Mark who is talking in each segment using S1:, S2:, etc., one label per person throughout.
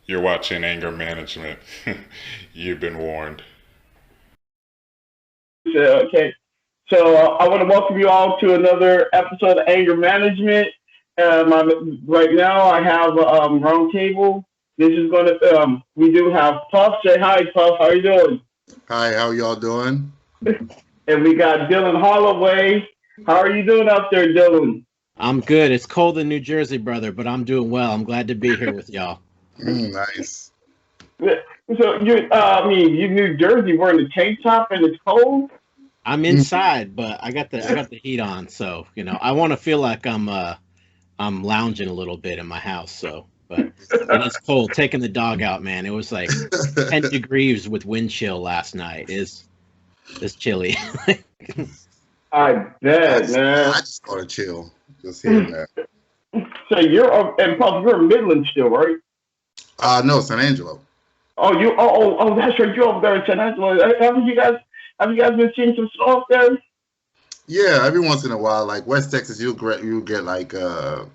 S1: You're watching Anger Management. You've been warned.
S2: Okay. So I want to welcome you all to another episode of Anger Management. Right now, I have Roundtable. This is going to, we do have Puff. Say hi, Puff. How are you doing?
S3: Hi, how y'all doing?
S2: And we got Dillon Holloway. How are you doing out there, Dillon?
S4: I'm good. It's cold in New Jersey, brother, but I'm doing well. I'm glad to be here with y'all.
S3: Nice.
S2: So you New Jersey wearing a tank top and it's cold.
S4: I'm inside, but I got the heat on, so I want to feel like I'm lounging a little bit in my house. So, but it is cold. Taking the dog out, man. It was like 10 degrees with wind chill last night. It's chilly.
S2: I bet, man.
S3: I just gotta chill. Just hearing that.
S2: So and Puff, you're in Midland still, right?
S3: No, San Angelo.
S2: Oh, that's right. You're over there in San Angelo. Have you guys been seeing some snow up there?
S3: Yeah, every once in a while, like West Texas, you'll get like a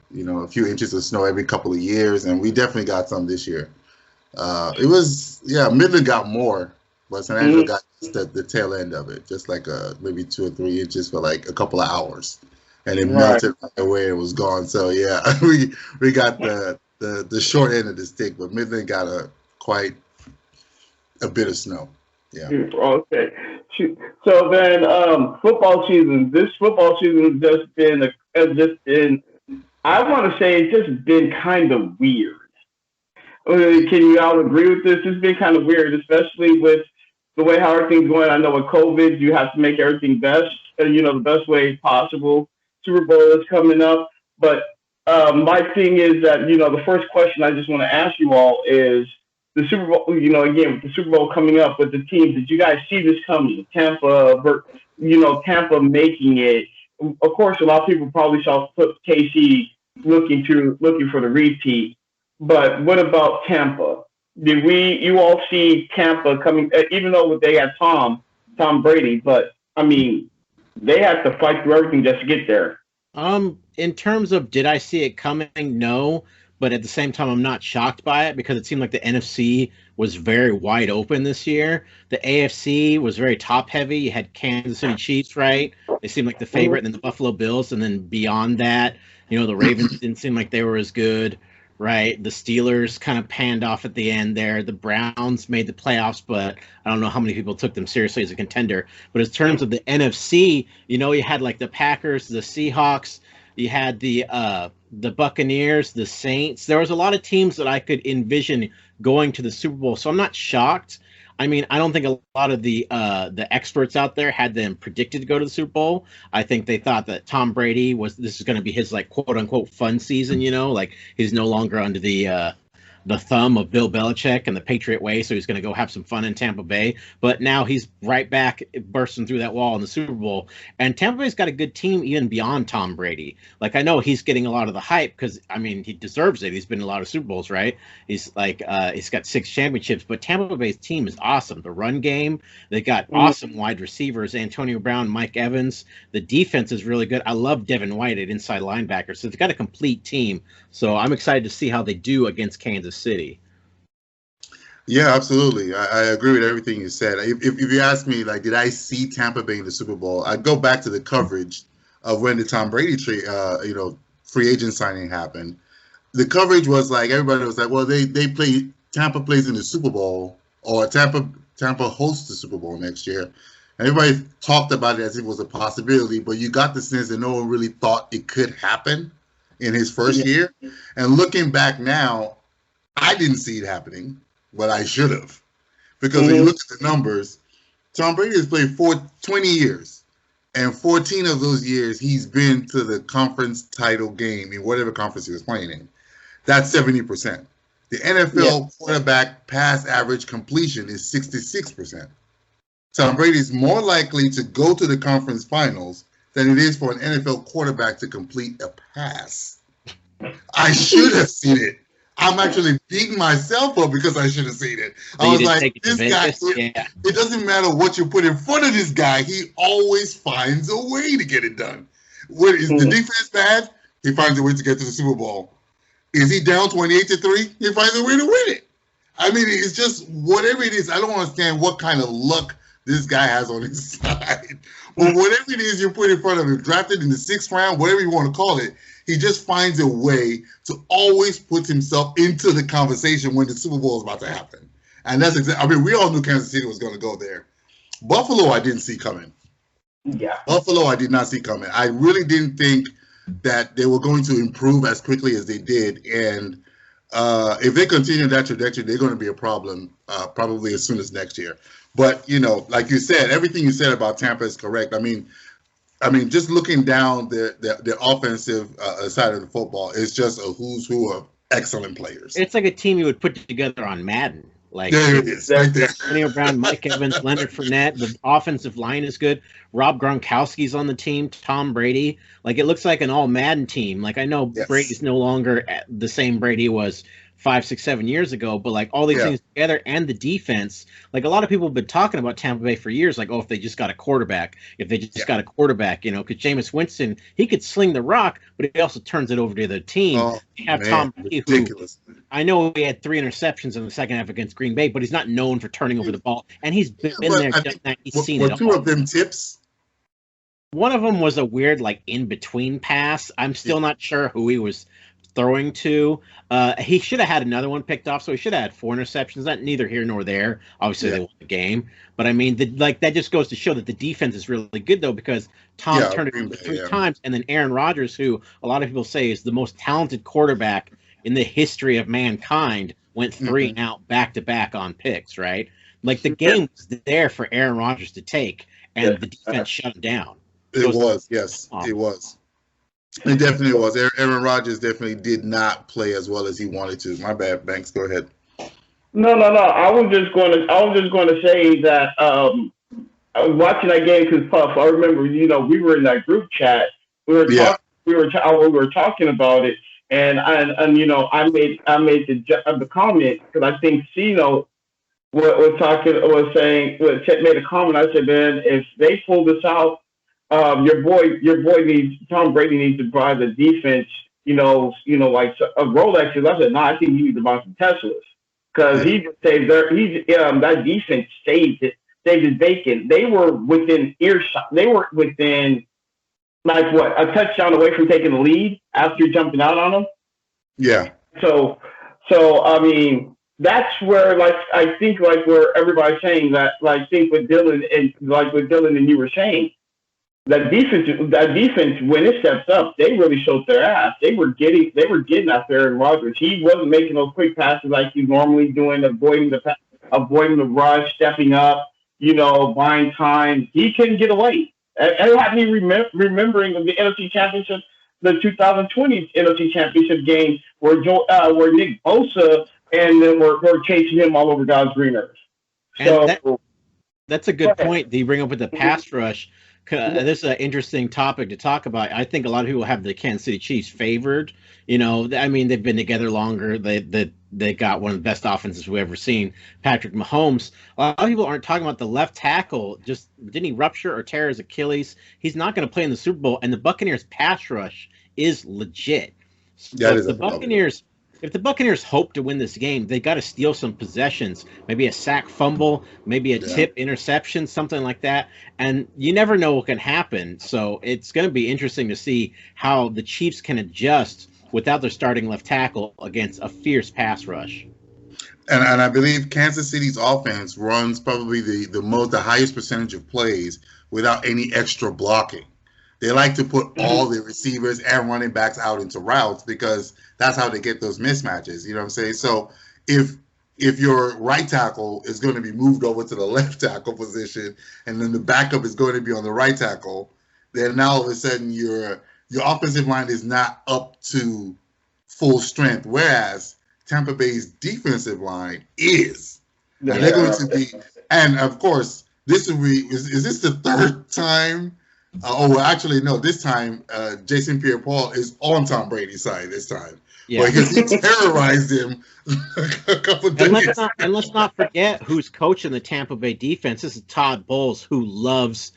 S3: few inches of snow every couple of years, and we definitely got some this year. Midland got more, but San Angelo got the tail end of it, just like maybe 2 or 3 inches for like a couple of hours, and it melted right away. It was gone. So yeah, we got the short end of the stick, but Midland got quite a bit of snow. Yeah.
S2: Okay. So then, football season. This football season has just been. I want to say it's just been kind of weird. Can you all agree with this? It's been kind of weird, especially with the way how everything's going. I know with COVID, you have to make everything best, the best way possible. Super Bowl is coming up, but my thing is that the first question I just want to ask you all is the Super Bowl. Again with the Super Bowl coming up with the teams, did you guys see this coming? Tampa making it. Of course, a lot of people probably saw KC looking for the repeat. But what about Tampa? Did you all see Tampa coming? Even though they had Tom Brady, but I mean, they had to fight through everything just to get there.
S4: In terms of did I see it coming? No, but at the same time, I'm not shocked by it because it seemed like the NFC was very wide open this year. The AFC was very top heavy. You had Kansas City Chiefs, right? They seemed like the favorite, and then the Buffalo Bills, and then beyond that, the Ravens didn't seem like they were as good. Right, the Steelers kind of panned off at the end there. The Browns made the playoffs, but I don't know how many people took them seriously as a contender. But in terms of the NFC, you had like the Packers, the Seahawks, you had the Buccaneers, the Saints. There was a lot of teams that I could envision going to the Super Bowl, so I'm not shocked. I mean, I don't think a lot of the experts out there had them predicted to go to the Super Bowl. I think they thought that Tom Brady this is going to be his like quote unquote fun season, like he's no longer under the thumb of Bill Belichick and the Patriot way, so he's going to go have some fun in Tampa Bay. But now he's right back bursting through that wall in the Super Bowl. And Tampa Bay's got a good team even beyond Tom Brady. Like, I know he's getting a lot of the hype because, I mean, he deserves it. He's been in a lot of Super Bowls, right? He's got 6 championships. But Tampa Bay's team is awesome. The run game, they got awesome wide receivers, Antonio Brown, Mike Evans. The defense is really good. I love Devin White at inside linebacker. So they've got a complete team. So I'm excited to see how they do against Kansas City.
S3: Yeah, absolutely. I agree with everything you said. If you ask me, like, did I see Tampa Bay in the Super Bowl? I'd go back to the coverage of when the Tom Brady free agent signing happened. The coverage was like, everybody was like, well, Tampa plays in the Super Bowl, or Tampa hosts the Super Bowl next year. And everybody talked about it as if it was a possibility, but you got the sense that no one really thought it could happen in his first year. And looking back now, I didn't see it happening, but I should have. Because when you look at the numbers, Tom Brady has played 20 years. And 14 of those years, he's been to the conference title game in whatever conference he was playing in. That's 70%. The NFL quarterback pass average completion is 66%. Tom Brady is more likely to go to the conference finals than it is for an NFL quarterback to complete a pass. I should have seen it. I'm actually beating myself up because I should have seen it. I was like, this guy, it doesn't matter what you put in front of this guy. He always finds a way to get it done. What is the defense bad? He finds a way to get to the Super Bowl. Is he down 28-3? He finds a way to win it. I mean, it's just whatever it is. I don't understand what kind of luck this guy has on his side. But whatever it is you put in front of him, drafted in the 6th round, whatever you want to call it, he just finds a way to always put himself into the conversation when the Super Bowl is about to happen. And that's exactly, I mean, we all knew Kansas City was going to go there. Buffalo, I didn't see coming.
S2: Yeah.
S3: Buffalo, I did not see coming. I really didn't think that they were going to improve as quickly as they did. And if they continue that trajectory, they're going to be a problem probably as soon as next year. But, you know, like you said, everything you said about Tampa is correct. I mean, just looking down the offensive side of the football, it's just a who's who of excellent players.
S4: It's like a team you would put together on Madden. Like
S3: there it is, right there.
S4: Antonio Brown, Mike Evans, Leonard Fournette. The offensive line is good. Rob Gronkowski's on the team. Tom Brady. Like, it looks like an all Madden team. Like, I know Brady's no longer the same Brady was 5, 6, 7 years ago, but like all these things together and the defense, like a lot of people have been talking about Tampa Bay for years, like, oh, if they just got a quarterback, you know, because Jameis Winston, he could sling the rock, but he also turns it over to the team. You have Tom Brady, who I know he had 3 interceptions in the second half against Green Bay, but he's not known for turning over the ball, and he's been there, done that, he's seen it all.
S3: 2 of them tips?
S4: One of them was a weird, like, in-between pass. I'm still not sure who he was throwing to. He should have had another one picked off, so he should have had 4 interceptions. Not neither here nor there. Obviously, they won the game. But, I mean, that just goes to show that the defense is really good, though, because Tom turned it over 3 times, and then Aaron Rodgers, who a lot of people say is the most talented quarterback in the history of mankind, went 3 and out back-to-back on picks, right? Like, the game was there for Aaron Rodgers to take, and the defense shut him down.
S3: It was. It definitely was. Aaron Rodgers definitely did not play as well as he wanted to. My bad, Banks. Go ahead.
S2: No. I was just going to say that I was watching that game because Puff. I remember, you know, we were in that group chat. We were talking about it, and you know, I made the comment because I think Cino made a comment. I said, man, if they pull this out, your boy Tom Brady needs to buy the defense, you know, like a Rolex. I said, I think you need to buy some Teslas because he just saved that defense saved his bacon. They were within earshot. They were within like a touchdown away from taking the lead after jumping out on them.
S3: Yeah.
S2: So I mean, that's where I think where everybody's saying that, like, I think with Dillon and you were saying. That defense, when it steps up, they really showed their ass. They were getting after Aaron Rodgers. He wasn't making those quick passes like he's normally doing, avoiding the rush, stepping up, you know, buying time. He couldn't get away. And have me remembering the NFC Championship, the 2020 NFC Championship game where Nick Bosa and then we're chasing him all over God's green earth. So
S4: that's a good point that you bring up with the pass rush. This is an interesting topic to talk about. I think a lot of people have the Kansas City Chiefs favored. You know, I mean, they've been together longer. They got one of the best offenses we've ever seen, Patrick Mahomes. A lot of people aren't talking about the left tackle. Just didn't he rupture or tear his Achilles? He's not going to play in the Super Bowl, and the Buccaneers' pass rush is legit. So if the Buccaneers hope to win this game, they got to steal some possessions, maybe a sack fumble, maybe a tip interception, something like that. And you never know what can happen. So it's going to be interesting to see how the Chiefs can adjust without their starting left tackle against a fierce pass rush.
S3: And I believe Kansas City's offense runs probably the highest percentage of plays without any extra blocking. They like to put all the receivers and running backs out into routes because that's how they get those mismatches. You know what I'm saying? So if your right tackle is going to be moved over to the left tackle position and then the backup is going to be on the right tackle, then now all of a sudden your offensive line is not up to full strength, whereas Tampa Bay's defensive line is. And they're going to be, and of course, this will be, is this the 3rd time? Actually, no. This time, Jason Pierre-Paul is on Tom Brady's side this time. Yeah, because he terrorized him a couple of days.
S4: And let's not forget who's coaching the Tampa Bay defense. This is Todd Bowles, who loves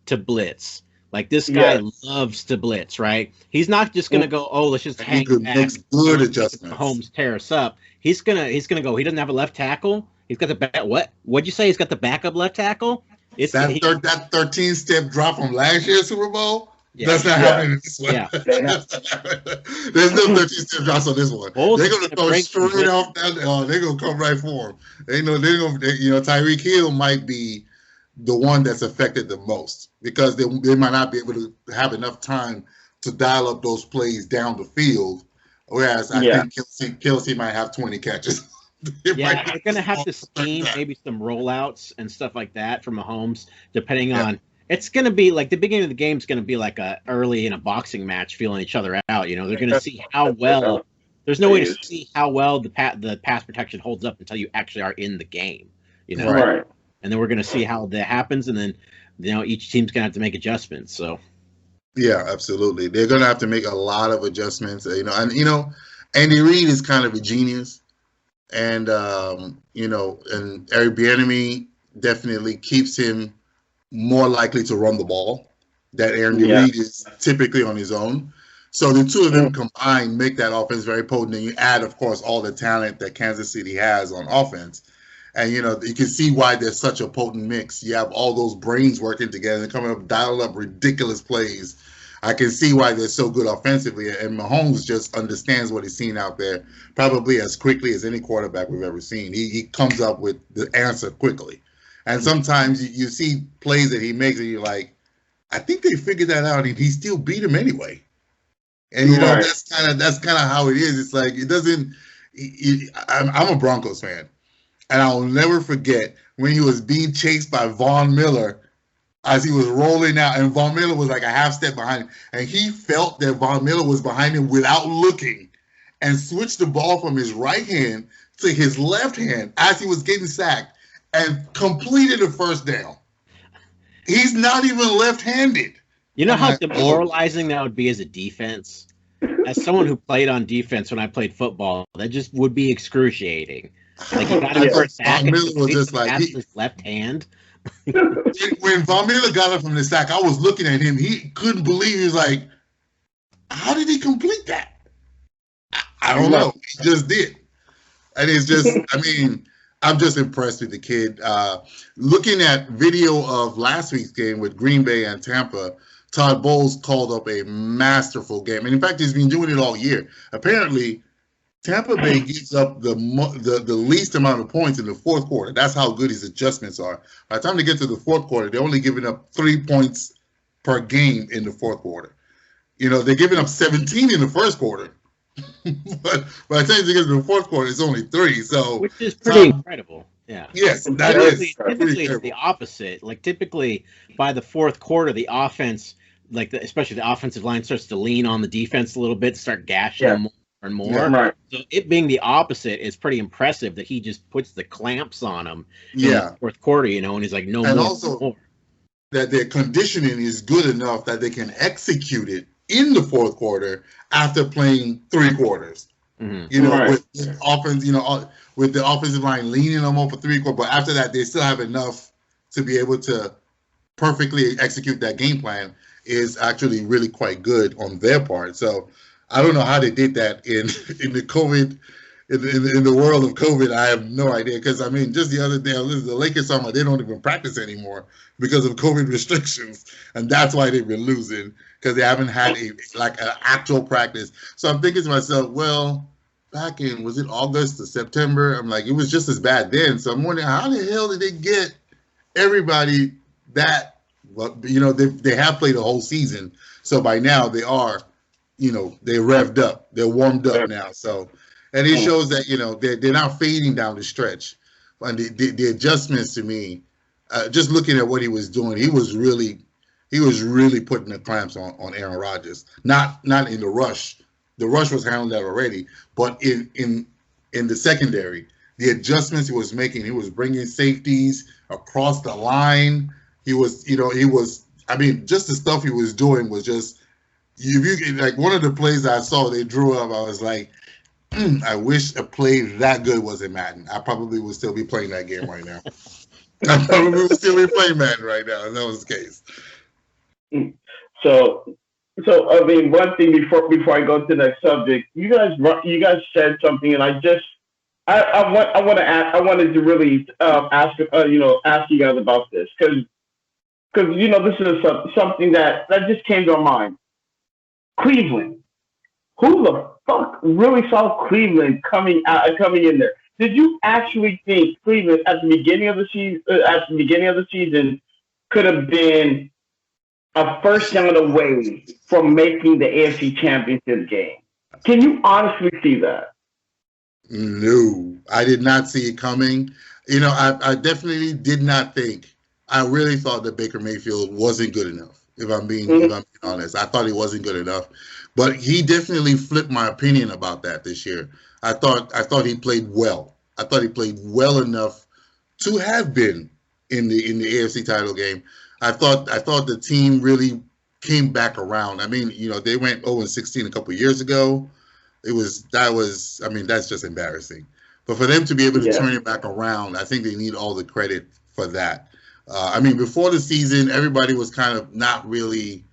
S4: to blitz. Like this guy loves to blitz, right? He's not just gonna go, oh, let's just hang back.
S3: Makes good adjustments.
S4: Mahomes tear us up. He's gonna go. He doesn't have a left tackle. He's got the what'd you say? He's got the backup left tackle. It's
S3: that 13-step drop from last year's Super Bowl. Yeah. That's not happening in this one. Yeah. There's no 13-step drops on this one. They're gonna throw straight off that. They're gonna come right for him. They're gonna. Tyreek Hill might be the one that's affected the most because they might not be able to have enough time to dial up those plays down the field. Whereas I think Kelsey might have 20 catches.
S4: They're going to have to scheme maybe some rollouts and stuff like that from Mahomes, depending on. It's going to be like the beginning of the game is going to be like early in a boxing match, feeling each other out. They're going to see how well. There's no way to see how well the pass protection holds up until you actually are in the game.
S2: Right.
S4: And then we're going to see how that happens, and then each team's going to have to make adjustments. So.
S3: Yeah, absolutely. They're going to have to make a lot of adjustments. And Andy Reid is kind of a genius. And, and Eric Bieniemy definitely keeps him more likely to run the ball. That Andy Reid is typically on his own. So the two of them combined make that offense very potent. And you add, of course, all the talent that Kansas City has on offense. And, you can see why there's such a potent mix. You have all those brains working together and coming up, dialing up ridiculous plays. I can see why they're so good offensively. And Mahomes just understands what he's seen out there probably as quickly as any quarterback we've ever seen. He comes up with the answer quickly. And sometimes you see plays that he makes and you're like, I think they figured that out and he still beat him anyway. And, that's kind of how it is. It's like it doesn't I'm a Broncos fan. And I'll never forget when he was being chased by Von Miller as he was rolling out, and Von Miller was like a half step behind him. And he felt that Von Miller was behind him without looking and switched the ball from his right hand to his left hand as he was getting sacked and completed a first down. He's not even left-handed.
S4: You know how demoralizing that would be as a defense? As someone who played on defense when I played football, that just would be excruciating. Like he got him for a sack and was just like his left hand.
S3: When Von Miller got up from the sack, I was looking at him. He couldn't believe. He was like, "How did he complete that?" I don't know. He just did, and it's just. I mean, I'm just impressed with the kid. Looking at video of last week's game with Green Bay and Tampa, Todd Bowles called up a masterful game, and in fact, he's been doing it all year. Apparently, Tampa Bay gives up the least amount of points in the fourth quarter. That's how good his adjustments are. By the time they get to the fourth quarter, they're only giving up 3 points per game in the fourth quarter. They're giving up 17 in the first quarter. But by the time they get to the fourth quarter, it's only 3. So
S4: which is pretty incredible. Yeah.
S3: Yes,
S4: typically it's the opposite. Like typically by the fourth quarter, the offense, especially the offensive line, starts to lean on the defense a little bit, start gashing them more and more. Yeah, right. So it being the opposite is pretty impressive that he just puts the clamps on him in the fourth quarter, and he's like, no
S3: and
S4: more.
S3: And also
S4: more.
S3: That their conditioning is good enough that they can execute it in the fourth quarter after playing 3 quarters. Mm-hmm. With offense, with the offensive line leaning them over 3 quarters, but after that they still have enough to be able to perfectly execute that game plan is actually really quite good on their part. So I don't know how they did that in the COVID, in the world of COVID. I have no idea because just the other day, the Lakers talking about they don't even practice anymore because of COVID restrictions, and that's why they've been losing because they haven't had an actual practice. So I'm thinking to myself, well, back in was it August or September? I'm like, it was just as bad then. So I'm wondering how the hell did they get everybody that? Well, they have played a whole season, so by now they are. They're revved up. They're warmed up now. So, and it shows that, they're not fading down the stretch. And the adjustments to me, just looking at what he was doing, he was really putting the clamps on Aaron Rodgers. Not in the rush. The rush was handled that already. But in the secondary, the adjustments he was making, he was bringing safeties across the line. He was, just the stuff he was doing was just, like one of the plays I saw they drew up, I was like, I wish a play that good was in Madden. I probably would still be playing that game right now. I probably would still be playing Madden right now if that was the case.
S2: So, I mean, one thing before I go to the next subject, you guys said something, and I wanted to really ask you guys about this because this is something that just came to our mind. Cleveland. Who the fuck really saw Cleveland coming in there? Did you actually think Cleveland at the beginning of the season could have been a first down away from making the AFC Championship game? Can you honestly see that?
S3: No, I did not see it coming. I definitely did not think. I really thought that Baker Mayfield wasn't good enough. If I'm being honest, I thought he wasn't good enough. But he definitely flipped my opinion about that this year. I thought he played well. I thought he played well enough to have been in the AFC title game. I thought the team really came back around. I mean, they went 0-16 a couple of years ago. I mean, that's just embarrassing. But for them to be able to turn it back around, I think they need all the credit for that. I mean, before the season, everybody was kind of not really,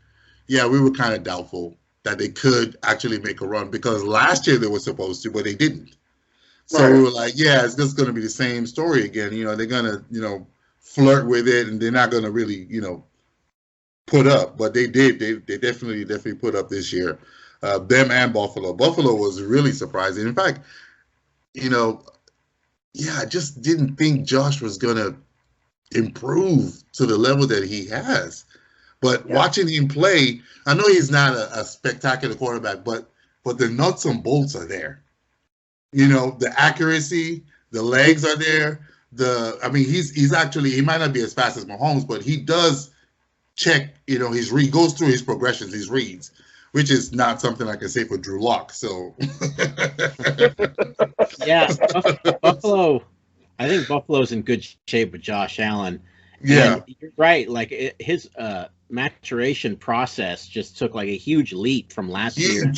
S3: we were kind of doubtful that they could actually make a run because last year they were supposed to, but they didn't. So we were like, it's just going to be the same story again. They're going to, flirt with it and they're not going to really, put up. But they did. They definitely put up this year. Them and Buffalo. Buffalo was really surprising. In fact, I just didn't think Josh was going to improve to the level that he has. But watching him play, I know he's not a spectacular quarterback, but the nuts and bolts are there. The accuracy, the legs are there. He's actually, he might not be as fast as Mahomes, but he does check, he goes through his progressions, his reads, which is not something I can say for Drew Lock. So
S4: Buffalo. I think Buffalo's in good shape with Josh Allen.
S3: Yeah,
S4: and you're right. Like his maturation process just took like a huge leap from last year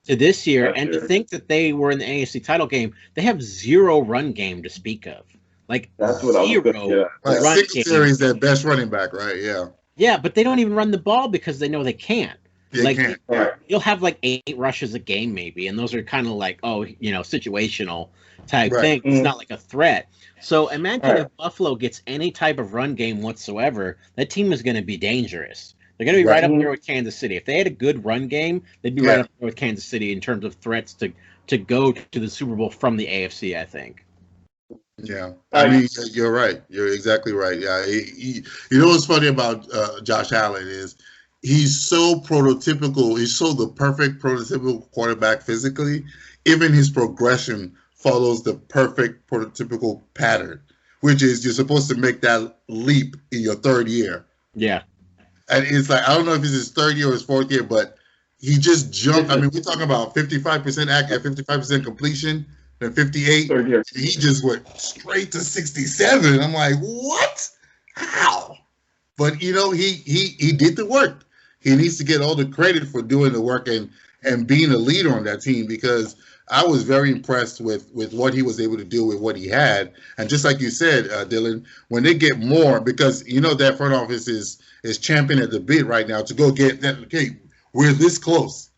S4: to this year. And to think that they were in the AFC title game, they have zero run game to speak of. Like
S2: that's what
S4: zero
S3: run
S4: game.
S3: Is their best running back, right? Yeah.
S4: Yeah, but they don't even run the ball because they know they can't.
S3: They can't.
S4: You'll have like 8 rushes a game maybe, and those are kind of like situational type thing. It's not like a threat. So imagine if Buffalo gets any type of run game whatsoever, that team is going to be dangerous. They're going to be right up there with Kansas City. If they had a good run game, they'd be right up there with Kansas City in terms of threats to go to the Super Bowl from the AFC, I think.
S3: Yeah, I mean, you're right. You're exactly right. Yeah, what's funny about Josh Allen is he's so prototypical. He's so the perfect prototypical quarterback physically. Even his progression follows the perfect prototypical pattern, which is you're supposed to make that leap in your third year.
S4: Yeah.
S3: And it's like, I don't know if it's his third year or his fourth year, but he just jumped. I mean, we're talking about 55% accurate, 55% completion, then 58. And he just went straight to 67. I'm like, what? How? But, he did the work. He needs to get all the credit for doing the work and being a leader on that team because I was very impressed with what he was able to do with what he had. And just like you said, Dillon, when they get more, because that front office is champing at the bit right now to go get that. Okay, we're this close.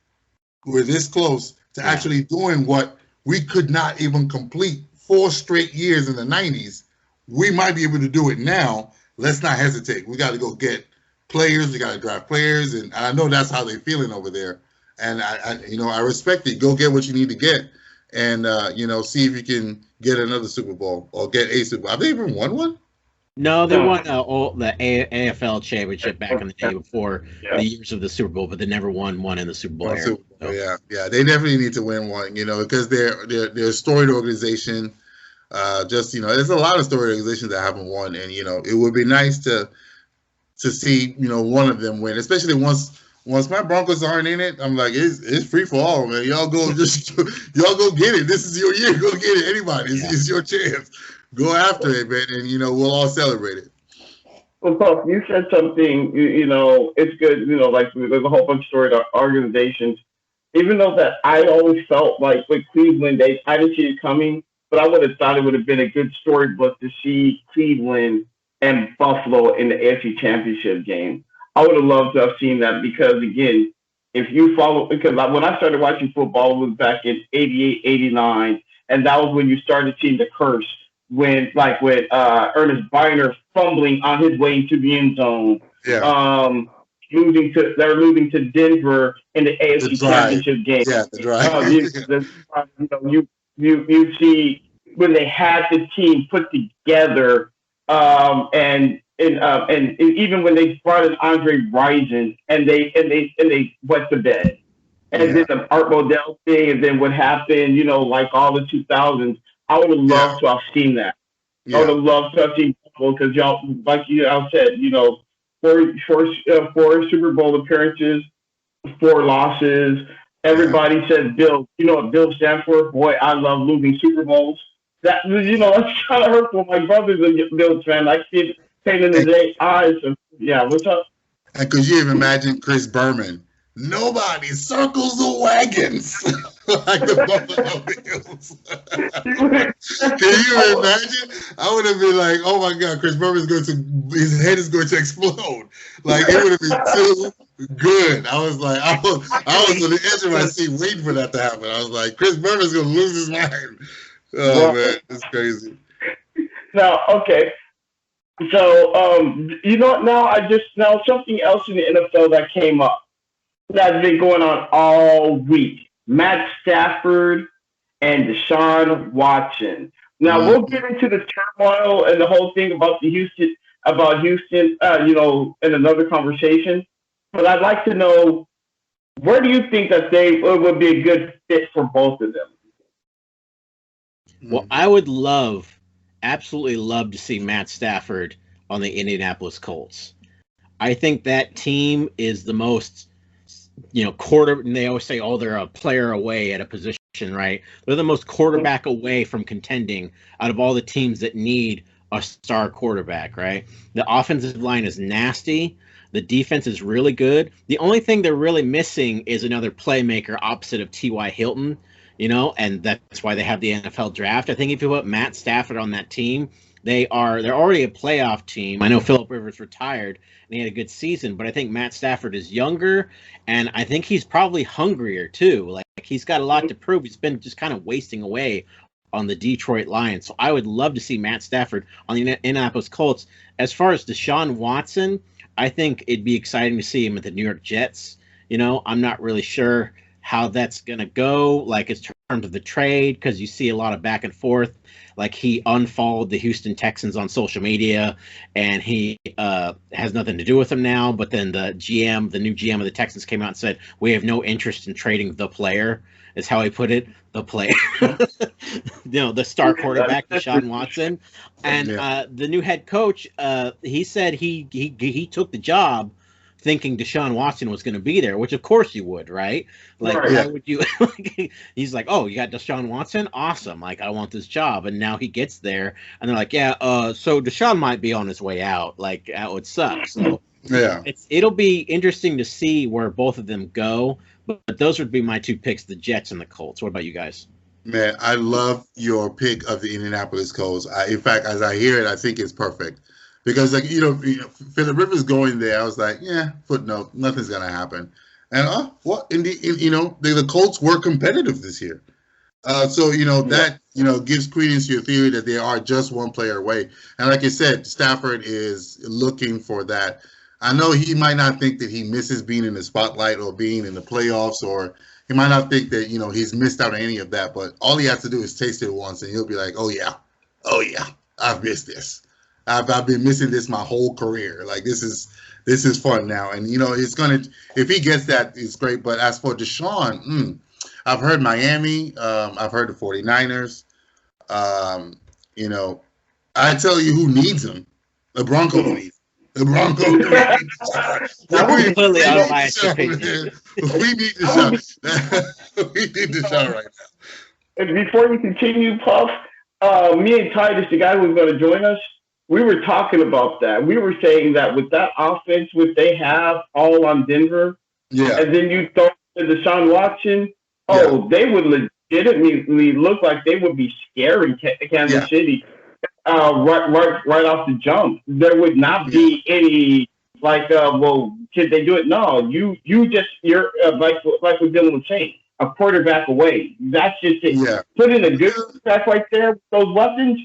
S3: We're this close to actually doing what we could not even complete 4 straight years in the 90s. We might be able to do it now. Let's not hesitate. We got to go get players. We got to draft players. And I know that's how they're feeling over there. And I respect it. Go get what you need to get, and see if you can get another Super Bowl or get a Super Bowl. Have they even won one?
S4: No, they won the AFL championship back in the day before the years of the Super Bowl, but they never won one in the Super Bowl era.
S3: Super Bowl. So. Yeah, they definitely need to win one. Because they're a storied organization. There's a lot of storied organizations that haven't won, and it would be nice to see one of them win, especially once my Broncos aren't in it. I'm like, it's free for all, man. Y'all go get it. This is your year. Go get it. Anybody, it's your chance. Go after it, man, and we'll all celebrate it.
S2: Well, Puff, you said something. It's good. Like there's a whole bunch of storied organizations. Even though that I always felt like with Cleveland, I didn't see it coming, but I would have thought it would have been a good storybook to see Cleveland and Buffalo in the AFC Championship game. I would have loved to have seen that because, again, if you follow, because when I started watching football, it was back in 88, 89, and that was when you started seeing the curse when, like, with Ernest Biner fumbling on his way into the end zone,
S3: Yeah.
S2: they're losing to Denver in the AFC Championship game.
S3: Yeah, the drive.
S2: You see when they had the team put together, and even when they brought in Andre Rison and they went to bed, and then the Art Modell thing, and then what happened, like all the 2000s. I would have loved to have seen that. I would have loved to have seen because y'all, like I said, four Super Bowl appearances, 4 losses. Everybody said Bill. You know what Bill stands for? Boy, I love losing Super Bowls. That's kind of hurtful. My brother's a Bills fan. I see it pain in his eyes. And, what's up?
S3: And could you even imagine Chris Berman? Nobody circles the wagons like the Buffalo Bills. Can you imagine? I would have been like, "Oh my God, Chris Berman's his head is going to explode." Like it would have been too good. I was like, I was on the edge of my seat waiting for that to happen. I was like, Chris Berman's going to lose his mind. Oh man, it's crazy.
S2: Now, okay. So, now something else in the NFL that came up that's been going on all week. Matt Stafford and Deshaun Watson. Now we'll get into the turmoil and the whole thing about Houston, in another conversation. But I'd like to know, where do you think that they would be a good fit for both of them?
S4: Well, I would absolutely love to see Matt Stafford on the Indianapolis Colts. I think that team is the most, and they always say, they're a player away at a position, right? They're the most quarterback away from contending out of all the teams that need a star quarterback, right? The offensive line is nasty. The defense is really good. The only thing they're really missing is another playmaker opposite of T.Y. Hilton, and that's why they have the NFL draft. I think if you put Matt Stafford on that team, they're already a playoff team. I know Phillip Rivers retired and he had a good season, but I think Matt Stafford is younger, and I think he's probably hungrier too. Like he's got a lot to prove. He's been just kind of wasting away on the Detroit Lions. So I would love to see Matt Stafford on the Indianapolis Colts. As far as Deshaun Watson, I think it'd be exciting to see him at the New York Jets. I'm not really sure how that's going to go, like in terms of the trade, because you see a lot of back and forth. Like he unfollowed the Houston Texans on social media, and he has nothing to do with them now. But then the new GM of the Texans came out and said, we have no interest in trading the player, is how he put it, the player. The star quarterback, Deshaun Watson. And the new head coach, he said he took the job thinking Deshaun Watson was going to be there, which of course you would, right? Like, why would you? He's like, oh, you got Deshaun Watson? Awesome. Like, I want this job. And now he gets there, and they're like, so Deshaun might be on his way out. Like, that would suck. So it'll be interesting to see where both of them go. But those would be my two picks, the Jets and the Colts. What about you guys?
S3: Man, I love your pick of the Indianapolis Colts. In fact, as I hear it, I think it's perfect. Because, Phillip Rivers going there, I was like, footnote, nothing's going to happen. And, the Colts were competitive this year. That gives credence to your theory that they are just one player away. And like I said, Stafford is looking for that. I know he might not think that he misses being in the spotlight or being in the playoffs, or he might not think that, he's missed out on any of that. But all he has to do is taste it once, and he'll be like, oh, yeah, I've missed this. I've been missing this my whole career. Like, this is fun now. And, it's going to – if he gets that, it's great. But as for Deshaun, I've heard Miami. I've heard the 49ers. I tell you who needs him. The Broncos need him. The Broncos need
S4: completely unbiased opinion.
S3: We need Deshaun. We need Deshaun right now.
S2: And before you continue, Puff, me and Titus, the guy who's going to join us, we were talking about that. We were saying that with that offense, which they have all on Denver, and then you throw to Deshaun Watson, they would legitimately look like they would be scaring Kansas City right off the jump. There would not be any well, should they do it? No, you're like what Dylan was saying, a quarterback away. That's just it.
S3: Yeah.
S2: Put in a good quarterback right there with those weapons.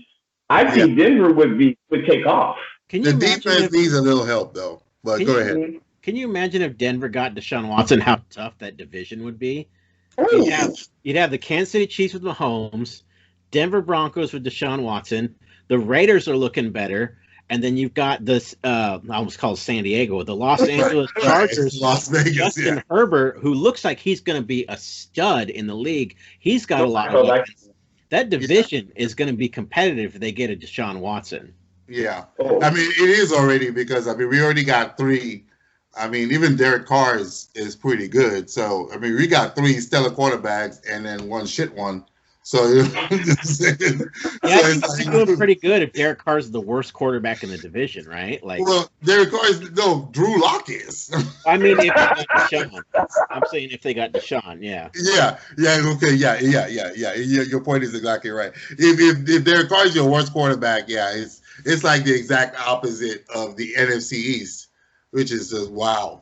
S2: I
S3: Yeah.
S2: think Denver would take off.
S4: Can you
S3: The
S4: imagine
S3: defense needs a little help though. But go ahead.
S4: Can you imagine if Denver got Deshaun Watson, how tough that division would be?
S3: Ooh.
S4: You'd have the Kansas City Chiefs with Mahomes, Denver Broncos with Deshaun Watson. The Raiders are looking better, and then you've got this. I almost called San Diego, the Los Angeles Chargers,
S3: Las Vegas,
S4: Justin Herbert, who looks like he's going to be a stud in the league. He's got a lot of weapons. That division is going to be competitive if they get a Deshaun Watson.
S3: Yeah, I mean it is already because we already got 3. I mean, even Derek Carr is pretty good. So I mean, we got 3 stellar quarterbacks and then 1 shit one. So
S4: yeah, I think he's doing pretty good if Derek Carr is the worst quarterback in the division, right?
S3: Well, Derek Carr is Drew Lock is.
S4: I mean, if they got Deshaun, I'm saying if they got Deshaun, yeah.
S3: Okay, yeah. Your point is exactly right. If Derek Carr is your worst quarterback, it's like the exact opposite of the NFC East, which is just wow.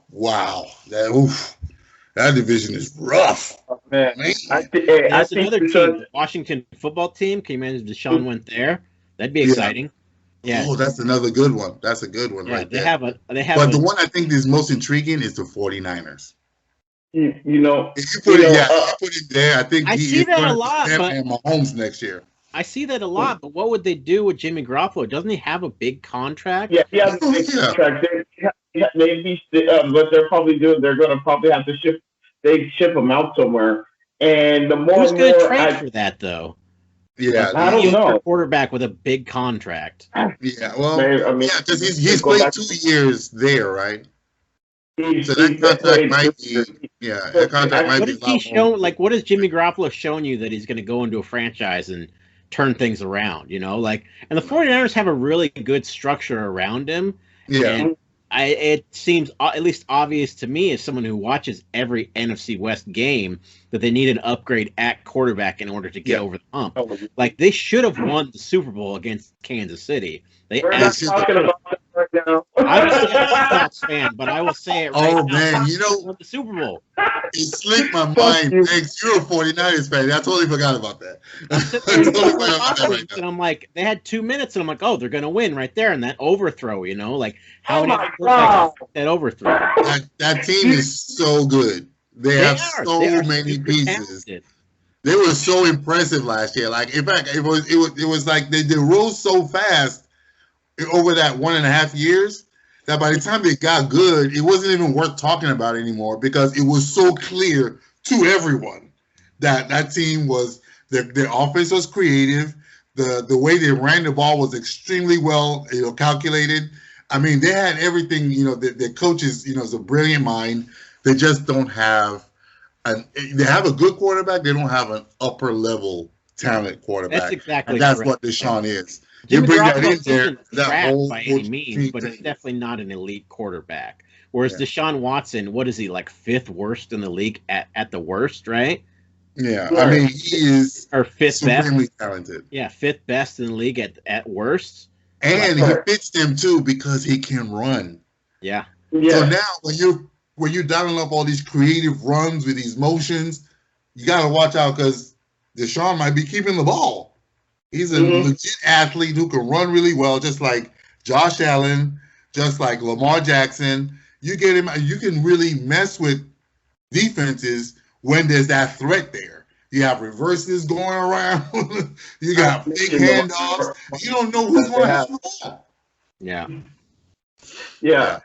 S3: That division is rough.
S2: Oh, man.
S4: I think another team, the Washington football team. Can you imagine Deshaun went there? That'd be exciting. Yeah.
S3: Oh, that's another good one. That's a good one right there. But the one I think is most intriguing is the 49ers.
S2: You know,
S3: if you put it there, I think
S4: I see that a lot.
S3: And Mahomes next year.
S4: I see that a lot, but what would they do with Jimmy Garoppolo? Doesn't he have a big contract?
S2: Yeah, he has a big contract. Maybe what they're probably doing, they're going to probably have to ship him out somewhere. And the more
S4: who's going to trade for that though?
S3: Yeah,
S2: I don't know.
S4: Quarterback with a big contract.
S3: Yeah, well, because he's played 2 years there, right? So that contract might be, that contract might be.
S4: What has Jimmy Garoppolo shown you that he's going to go into a franchise and turn things around? You know, and the 49ers have a really good structure around him.
S3: Yeah.
S4: And it seems at least obvious to me as someone who watches every NFC West game that they need an upgrade at quarterback in order to get over the hump. They should have won the Super Bowl against Kansas City.
S2: We're not talking about that right now.
S4: I'm a Seahawks fan, but I will say it right now.
S3: Oh, man, you know,
S4: the Super Bowl.
S3: It slipped my mind. Thanks, you're a 49ers fan. I totally forgot about that.
S4: And I'm like, they had 2 minutes, and I'm like, oh, they're going to win right there. And that overthrow, how that overthrow.
S3: That team is so good. They have so many pieces. Talented. They were so impressive last year. In fact, it was like they rose so fast over that 1.5 years that by the time they got good, it wasn't even worth talking about anymore because it was so clear to everyone that team was their offense was creative. The way they ran the ball was extremely well calculated. I mean, they had everything. The coaches is a brilliant mind. They just don't have they have a good quarterback. They don't have an upper level talent quarterback.
S4: That's exactly.
S3: And that's what Deshaun is.
S4: Jimmy
S3: you bring
S4: Garoppolo
S3: that in there. That whole
S4: by any means, but he's definitely not an elite quarterback. Whereas Deshaun Watson, what is he, 5th worst in the league at the worst, right?
S3: Yeah, I mean he is
S4: or 5th best,
S3: talented.
S4: Yeah, 5th best in the league at worst.
S3: And he fits them too because he can run.
S4: Yeah.
S3: So now when you're dialing up all these creative runs with these motions, you got to watch out because Deshaun might be keeping the ball. He's a legit athlete who can run really well, just like Josh Allen, just like Lamar Jackson. You get him, you can really mess with defenses when there's that threat there. You have reverses going around. You got big handoffs. You don't know who's going to have the ball.
S4: Yeah.
S2: Yeah.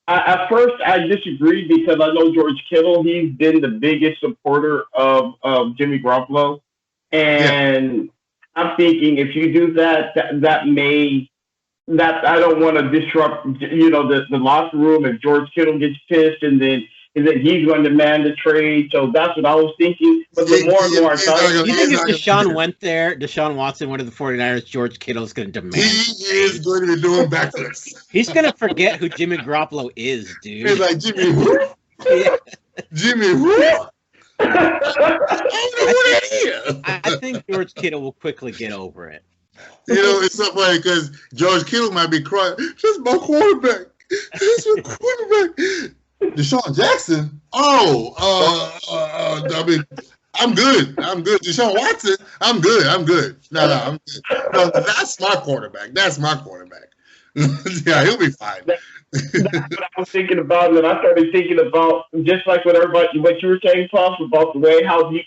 S2: At first, I disagreed because I know George Kittle. He's been the biggest supporter of Jimmy Garoppolo. And I'm thinking if you do that I don't want to disrupt, the locker room if George Kittle gets pissed and then he's going to demand the trade. So that's what I was thinking. But the more and more I thought,
S4: you think if Deshaun Watson went to the 49ers, George Kittle's going to demand.
S3: He is going to be doing backflips.
S4: He's going to forget who Jimmy Garoppolo is, dude.
S3: He's like, Jimmy who? Jimmy who?
S4: I think George Kittle will quickly get over it.
S3: You know, it's so funny because George Kittle might be crying. That's my quarterback. That's my quarterback. Deshaun Jackson. I mean, I'm good. Deshaun Watson. I'm good. I'm good. I'm good. No, that's my quarterback. Yeah, he'll be fine.
S2: That's what I was thinking about, and I started thinking about just like what you were saying, Puff, about the way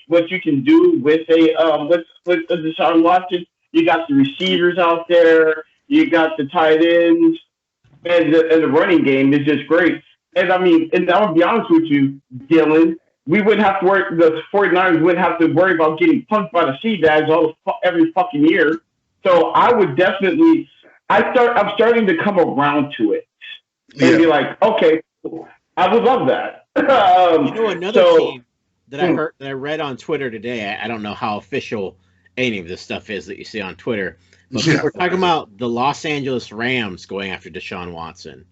S2: what you can do with with Deshaun Watson. You got the receivers out there, you got the tight ends, and the running game is just great. And I mean, and I'll be honest with you, Dylan, we wouldn't have to worry. The 49ers wouldn't have to worry about getting punked by the Seabags every fucking year. So I would definitely. I'm starting to come around to it and be like, okay, I would love that.
S4: Another team that I read on Twitter today. I don't know how official any of this stuff is that you see on Twitter, but we're talking about the Los Angeles Rams going after Deshaun Watson.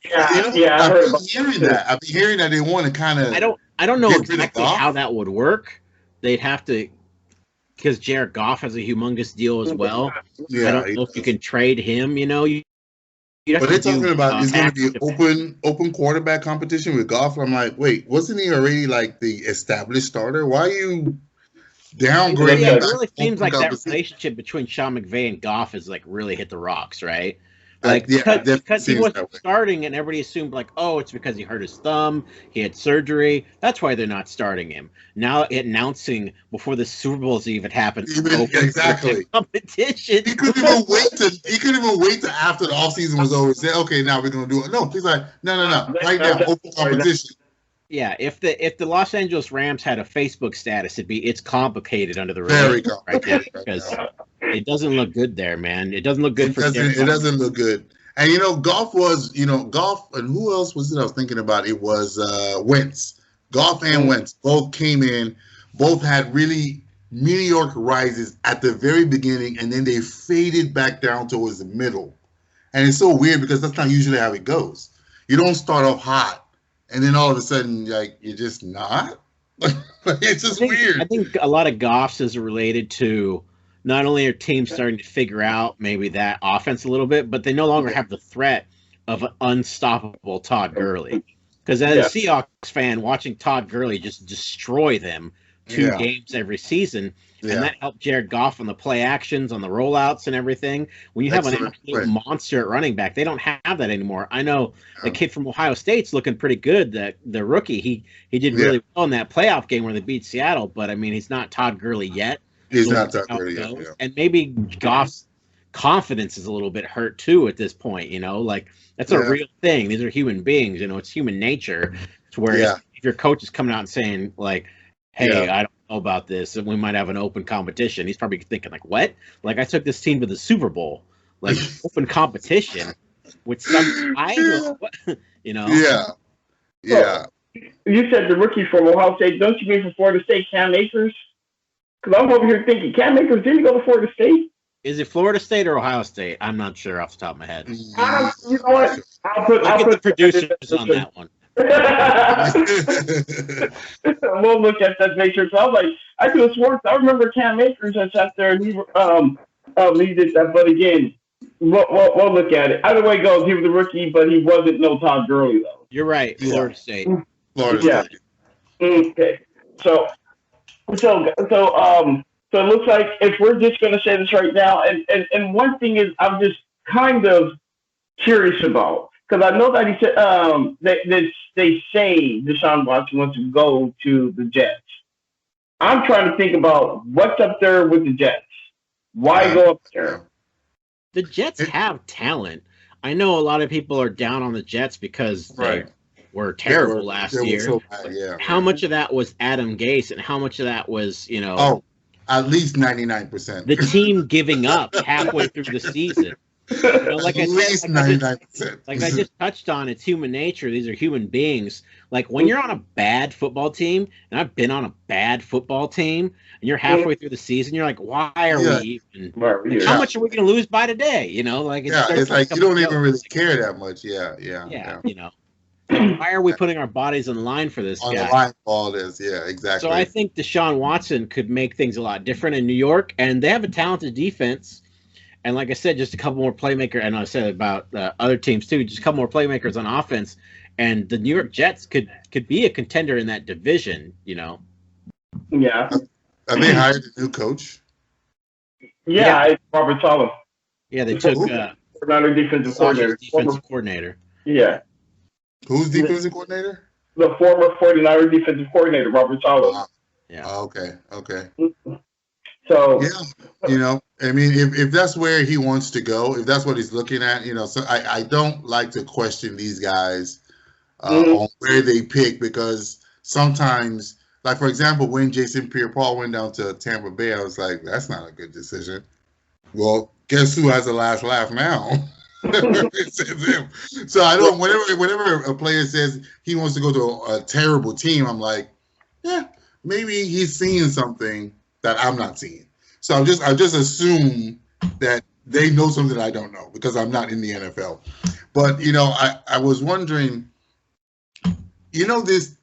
S2: Yeah, I heard about
S3: hearing that. I've been hearing that they want to kind of.
S4: I don't know exactly how that would work. They'd have to, because Jared Goff has a humongous deal as well. Yeah, I don't know if you can trade him. You'd have
S3: but they're talking about it's going to be open quarterback competition with Goff. I'm like, wait, wasn't he already like the established starter? Why are you downgrading?
S4: It really seems like that relationship between Sean McVay and Goff is like really hit the rocks, right? Like because he wasn't starting, and everybody assumed like, oh, it's because he hurt his thumb, he had surgery. That's why they're not starting him. Now announcing before the Super Bowl's even happened.
S3: Exactly.
S4: Competition.
S3: He couldn't even wait to after the offseason was over. Say, okay, now we're gonna do it. No, he's like, no. Right now, open competition.
S4: Yeah, if the Los Angeles Rams had a Facebook status, it'd be it's complicated under the
S3: very
S4: right there because it doesn't look good there, man. It doesn't look good
S3: it doesn't look good. And Goff and who else was it I was thinking about? It was Wentz. Goff and Wentz both came in, both had really meteoric rises at the very beginning, and then they faded back down towards the middle. And it's so weird because that's not usually how it goes. You don't start off hot. And then all of a sudden, like, you're just not? It's just weird.
S4: I think a lot of Goff's is related to not only are teams starting to figure out maybe that offense a little bit, but they no longer have the threat of an unstoppable Todd Gurley. Because as a Seahawks fan, watching Todd Gurley just destroy them two games every season, and that helped Jared Goff on the play actions, on the rollouts and everything. When you have an absolute monster at running back, they don't have that anymore. I know the kid from Ohio State's looking pretty good, the rookie. He did really well in that playoff game where they beat Seattle, but I mean, he's not Todd Gurley yet.
S3: He's not Todd Gurley yet. Yeah.
S4: And maybe Goff's confidence is a little bit hurt too at this point, like that's a real thing. These are human beings, it's human nature to where if your coach is coming out and saying like, hey, I don't know about this, and we might have an open competition. He's probably thinking like, what? Like I took this team to the Super Bowl, like open competition with some guy,
S3: Yeah.
S2: Well, you said the rookie from Ohio State. Don't you mean from Florida State, Cam Akers? Because I'm over here thinking Cam Akers didn't go to Florida State.
S4: Is it Florida State or Ohio State? I'm not sure off the top of my head.
S2: You know what? I'll put
S4: the producers on that one.
S2: We'll look at that, make sure. So I was like, I could have sworn. I remember Cam Akers that sat there and he did that. But again, we'll look at it. Either way it goes, he was a rookie, but he wasn't no Todd Gurley though.
S4: You're right, Florida State.
S3: Florida State.
S2: Okay. So it looks like if we're just going to say this right now, and one thing is I'm just kind of curious about, because I know that he said they say Deshaun Watson wants to go to the Jets. I'm trying to think about what's up there with the Jets. Why go up there?
S4: The Jets have talent. I know a lot of people are down on the Jets because they were terrible last year.
S3: So bad,
S4: How much of that was Adam Gase, and how much of that was
S3: at least 99%.
S4: The team giving up halfway through the season. Like
S3: at least 99%.
S4: Like I just touched on, it's human nature. These are human beings. Like when you're on a bad football team, and I've been on a bad football team, and you're halfway through the season, you're like, why are we even? How much are we going to lose by today?
S3: It's like you don't even really care that much. Yeah.
S4: Why are we putting our bodies in line for this guy?
S3: On the line for all this, exactly.
S4: So I think Deshaun Watson could make things a lot different in New York, and they have a talented defense. And like I said, just a couple more playmakers. And I said about other teams too. Just a couple more playmakers on offense, and the New York Jets could be a contender in that division.
S2: Yeah.
S3: Have they hired a new coach?
S2: Yeah, it's Robert Saleh.
S4: Yeah, they took
S2: another defensive
S4: coordinator.
S2: Yeah.
S3: Who's defensive coordinator?
S2: The former 49er defensive coordinator, Robert Saleh.
S3: Yeah. Okay.
S2: So
S3: yeah, I mean, if that's where he wants to go, if that's what he's looking at, so I don't like to question these guys on where they pick, because sometimes, like for example, when Jason Pierre-Paul went down to Tampa Bay, I was like, that's not a good decision. Well, guess who has the last laugh now? It's him. So I don't. Whenever a player says he wants to go to a terrible team, I'm like, yeah, maybe he's seeing something that I'm not seeing. So I just assume that they know something I don't know, because I'm not in the NFL. But I was wondering, this.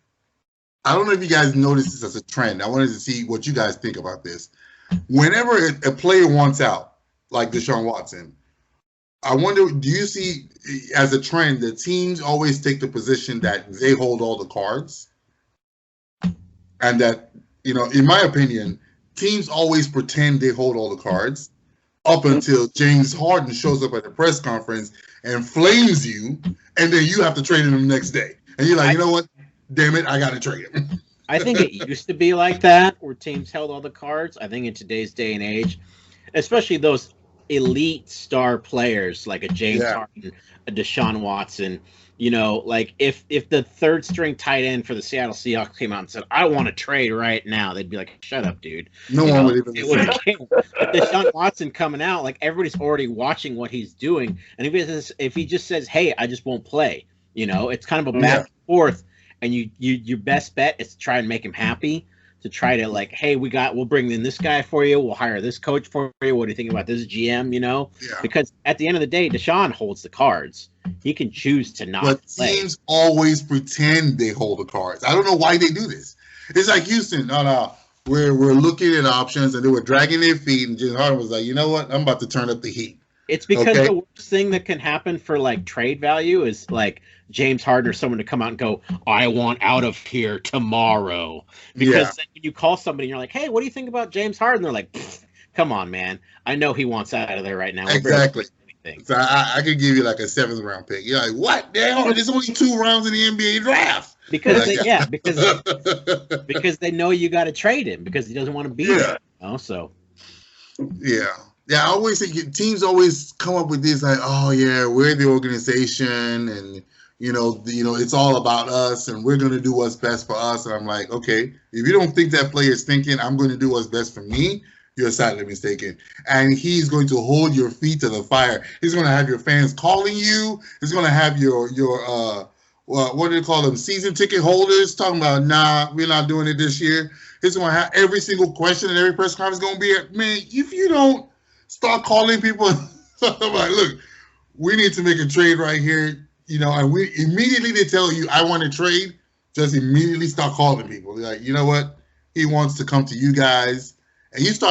S3: I don't know if you guys noticed this as a trend. I wanted to see what you guys think about this. Whenever a player wants out, like Deshaun Watson, I wonder, do you see as a trend that teams always take the position that they hold all the cards? And that, in my opinion, teams always pretend they hold all the cards up until James Harden shows up at the press conference and flames you, and then you have to trade him the next day. And you're like, you know what? Damn it, I got to trade him.
S4: I think it used to be like that, where teams held all the cards. I think in today's day and age, especially those elite star players like a James Harden, a Deshaun Watson, like if the third string tight end for the Seattle Seahawks came out and said, I want to trade right now, they'd be like, shut up, dude.
S3: No one would even
S4: But Deshaun Watson coming out, like everybody's already watching what he's doing. And if he just says, hey, I just won't play, it's kind of a back and forth. And your best bet is to try and make him happy, to try to like, hey, we'll bring in this guy for you. We'll hire this coach for you. What do you think about this GM?
S3: Yeah.
S4: Because at the end of the day, Deshaun holds the cards. He can choose to not
S3: But
S4: play.
S3: teams always pretend they hold the cards. I don't know why they do this. It's like Houston. No. We're looking at options, and they were dragging their feet, and James Harden was like, you know what? I'm about to turn up the heat.
S4: It's because the worst thing that can happen for like trade value is like James Harden or someone to come out and go, I want out of here tomorrow. Because then when you call somebody and you're like, hey, what do you think about James Harden? They're like, come on, man. I know he wants out of there right now.
S3: Exactly. So I could give you like a 7th round pick. You're like, what? There's only 2 rounds in the NBA draft.
S4: Because because they know you got to trade him because he doesn't want to be there. So.
S3: Yeah. Yeah, I always think teams always come up with this like, oh yeah, we're the organization, and it's all about us, and we're gonna do what's best for us. And I'm like, okay, if you don't think that player is thinking I'm going to do what's best for me, you're sadly mistaken. And he's going to hold your feet to the fire. He's going to have your fans calling you. He's going to have your what do they call them, season ticket holders talking about, nah, we're not doing it this year. He's going to have every single question and every press conference going to be, man, if you don't start calling people, I'm like, look, we need to make a trade right here, and we immediately they tell you, I want to trade, just immediately start calling people. They're like, you know what? He wants to come to you guys. And you just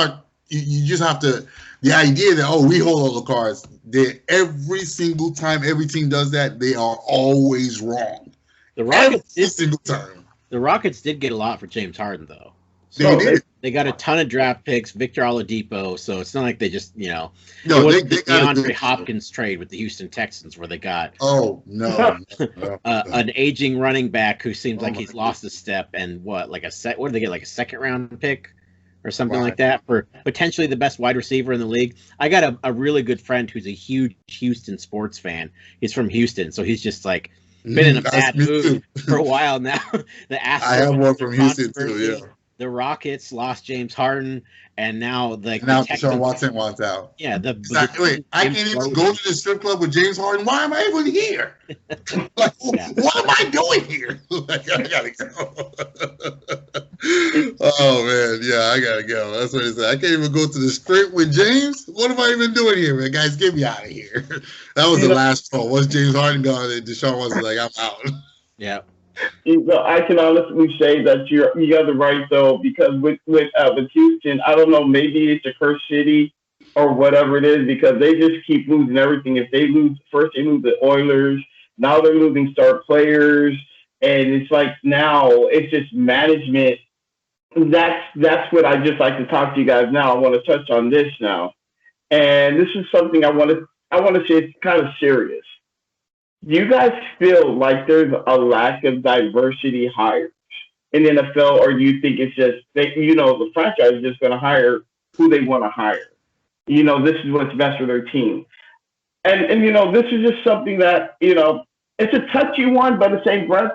S3: have to, the idea that, we hold all the cards, every single time every team does that, they are always wrong.
S4: The Rockets
S3: every single time.
S4: The Rockets did get a lot for James Harden, though.
S3: They did.
S4: They got a ton of draft picks, Victor Oladipo, so it's not like they just,
S3: they
S4: got
S3: the
S4: DeAndre Hopkins trade with the Houston Texans where they got an aging running back who seems like he's lost a step, and what did they get, like a 2nd round pick or something like that for potentially the best wide receiver in the league. I got a really good friend who's a huge Houston sports fan. He's from Houston, so he's just like been in a bad mood for a while now.
S3: I have one from Houston too, yeah.
S4: The Rockets lost James Harden, and now the
S3: Deshaun Watson wants out.
S4: Yeah,
S3: wait, I can't even go to the strip club with James Harden. Why am I even here? What am I doing here? I gotta go. Oh man, yeah, I gotta go. That's what he said. I can't even go to the strip with James. What am I even doing here, man? Guys, get me out of here. That was the last straw. Once James Harden gone, Deshaun Watson like, I'm out.
S4: Yeah.
S2: I can honestly say that you got it right though, because with Houston, I don't know, maybe it's a cursed city, or whatever it is, because they just keep losing everything. If they lose first, they lose the Oilers. Now they're losing star players, and it's like now it's just management. That's what I just like to talk to you guys now. I want to touch on this now, and this is something I want to say it's kind of serious. Do you guys feel like there's a lack of diversity hires in the NFL, or do you think it's just that the franchise is just going to hire who they want to hire? This is what's best for their team. And this is just something that it's a touchy one, but at the same breath,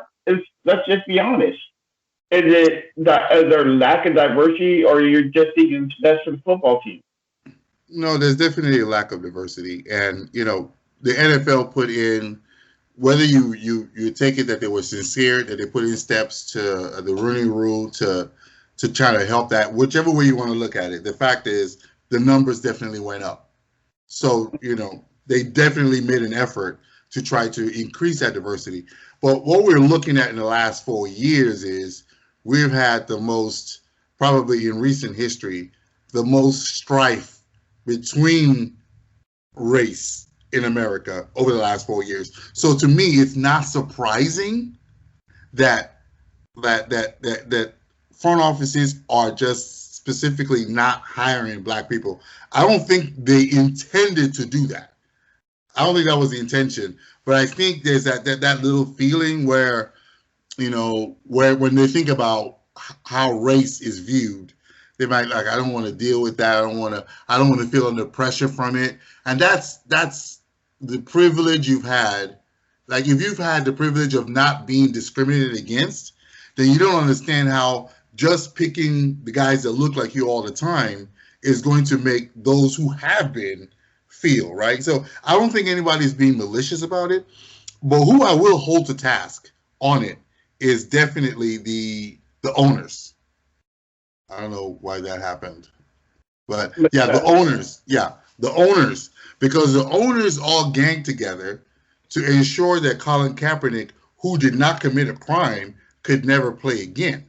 S2: let's just be honest. Is there lack of diversity, or you're just thinking it's best for the football team?
S3: No, there's definitely a lack of diversity, and the NFL put in, whether you take it that they were sincere, that they put in steps to the Rooney Rule to try to help that, whichever way you want to look at it. The fact is, the numbers definitely went up. So they definitely made an effort to try to increase that diversity. But what we're looking at in the last 4 years is we've had the most, probably in recent history, the most strife between race in America over the last 4 years. So to me, it's not surprising that front offices are just specifically not hiring black people. I don't think they intended to do that. I don't think that was the intention. But I think there's that little feeling where, where when they think about how race is viewed, they might I don't want to deal with that. I don't want to feel under pressure from it. And that's the privilege you've had. Like, if you've had the privilege of not being discriminated against, then you don't understand how just picking the guys that look like you all the time is going to make those who have been feel, right? So I don't think anybody's being malicious about it, but who I will hold to task on it is definitely the owners. I don't know why that happened, but yeah, the owners. Yeah, the owners, because the owners all ganged together to ensure that Colin Kaepernick, who did not commit a crime, could never play again.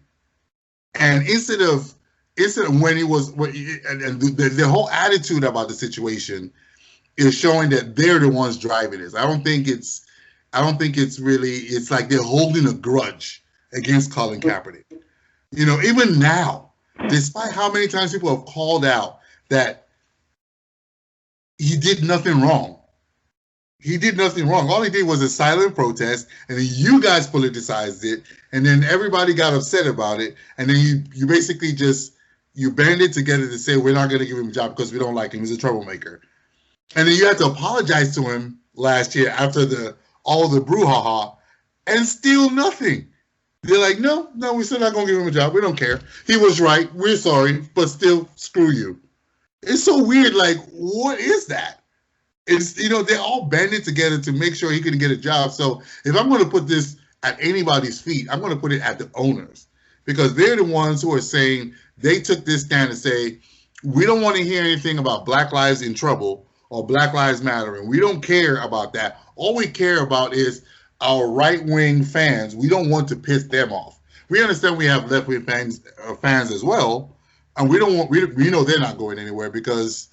S3: And instead of when he was, and the whole attitude about the situation is showing that they're the ones driving this. I don't think it's really, it's like they're holding a grudge against Colin Kaepernick. Even now, despite how many times people have called out that he did nothing wrong. He did nothing wrong. All he did was a silent protest, and then you guys politicized it, and then everybody got upset about it, and then you basically you banded together to say we're not going to give him a job because we don't like him. He's a troublemaker. And then you had to apologize to him last year after all the brouhaha, and still nothing. They're like, no, we're still not going to give him a job. We don't care. He was right. We're sorry, but still, screw you. It's so weird. Like, what is that? It's, they're all banded together to make sure he couldn't get a job. So if I'm going to put this at anybody's feet, I'm going to put it at the owners, because they're the ones who are saying, they took this stand and say, we don't want to hear anything about Black Lives in Trouble or Black Lives Matter, and we don't care about that. All we care about is our right-wing fans. We don't want to piss them off. We understand we have left-wing fans as well, and we know they're not going anywhere because,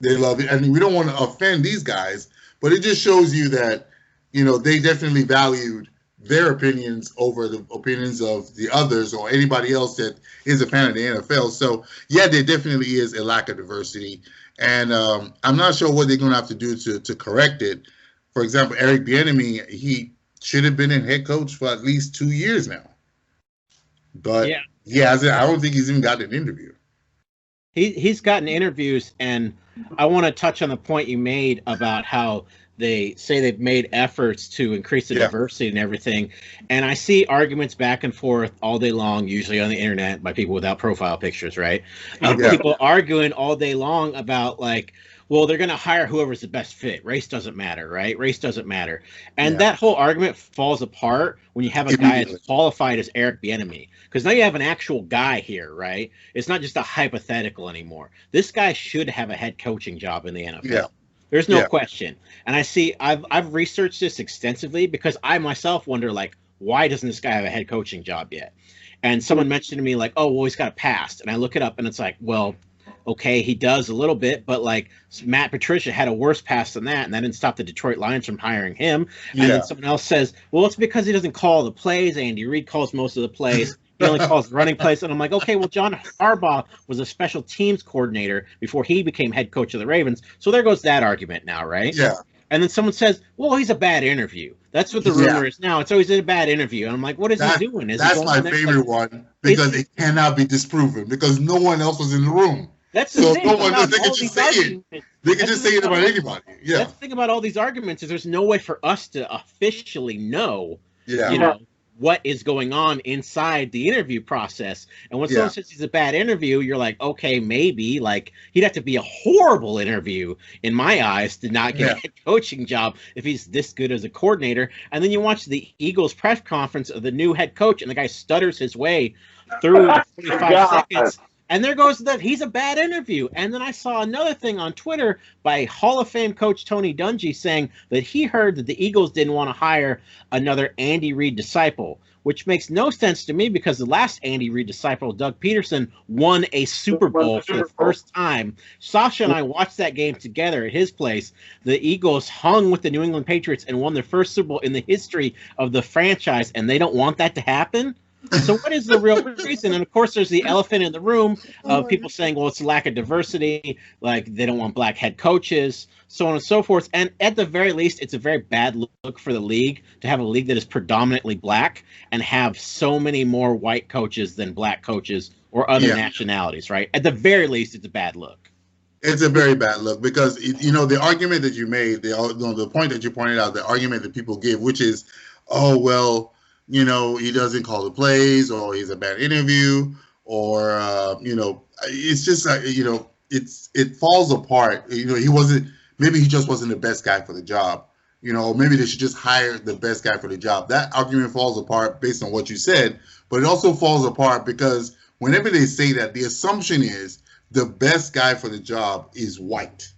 S3: they love it, and we don't want to offend these guys. But it just shows you that, they definitely valued their opinions over the opinions of the others or anybody else that is a fan of the NFL. So yeah, there definitely is a lack of diversity. And I'm not sure what they're going to have to do to correct it. For example, Eric Bieniemy, he should have been a head coach for at least 2 years now. But yeah, I don't think he's even gotten an interview.
S4: He's gotten interviews, and I want to touch on the point you made about how they say they've made efforts to increase the diversity and everything. And I see arguments back and forth all day long, usually on the internet by people without profile pictures, right? People arguing all day long about, like, well, they're going to hire whoever's the best fit. Race doesn't matter, right? Race doesn't matter. And that whole argument falls apart when you have a guy as qualified as Eric Bieniemy. Because now you have an actual guy here, right? It's not just a hypothetical anymore. This guy should have a head coaching job in the NFL. Yeah. There's no question. And I've researched this extensively because I myself wonder, like, why doesn't this guy have a head coaching job yet? And someone mentioned to me, like, oh, well, he's got a past. And I look it up, and it's like, well, okay, he does a little bit, but like Matt Patricia had a worse pass than that, and that didn't stop the Detroit Lions from hiring him. And then someone else says, well, it's because he doesn't call the plays. Andy Reid calls most of the plays. He only calls the running plays. And I'm like, okay, well, John Harbaugh was a special teams coordinator before he became head coach of the Ravens. So there goes that argument now, right?
S3: Yeah.
S4: And then someone says, well, he's a bad interview. That's what the rumor is now. It's always a bad interview. And I'm like, what is he doing?
S3: That's my favorite one because it cannot be disproven because no one else was in the room.
S4: That's the thing.
S3: No one, they can just say it. They can just say it about anybody. Yeah.
S4: That's the thing about all these arguments is there's no way for us to officially know, what is going on inside the interview process. And when someone says he's a bad interview, you're like, okay, maybe. Like, he'd have to be a horrible interview, in my eyes, to not get a head coaching job if he's this good as a coordinator. And then you watch the Eagles press conference of the new head coach, and the guy stutters his way through 45 seconds. And there goes that he's a bad interview. And then I saw another thing on Twitter by Hall of Fame coach Tony Dungy saying that he heard that the Eagles didn't want to hire another Andy Reid disciple, which makes no sense to me because the last Andy Reid disciple, Doug Peterson, won a Super Bowl for the first time. Sasha and I watched that game together at his place. The Eagles hung with the New England Patriots and won their first Super Bowl in the history of the franchise, and they don't want that to happen? So what is the real reason? And of course, there's the elephant in the room of people saying, well, it's a lack of diversity, like they don't want black head coaches, so on and so forth. And at the very least, it's a very bad look for the league to have a league that is predominantly black and have so many more white coaches than black coaches or other nationalities, right? At the very least, it's a bad look.
S3: It's a very bad look because, the argument that you made, the point that you pointed out, the argument that people give, which is, oh, well, he doesn't call the plays, or he's a bad interview, or it's just it falls apart. Maybe he just wasn't the best guy for the job. Maybe they should just hire the best guy for the job. That argument falls apart based on what you said, but it also falls apart because whenever they say that, the assumption is the best guy for the job is white.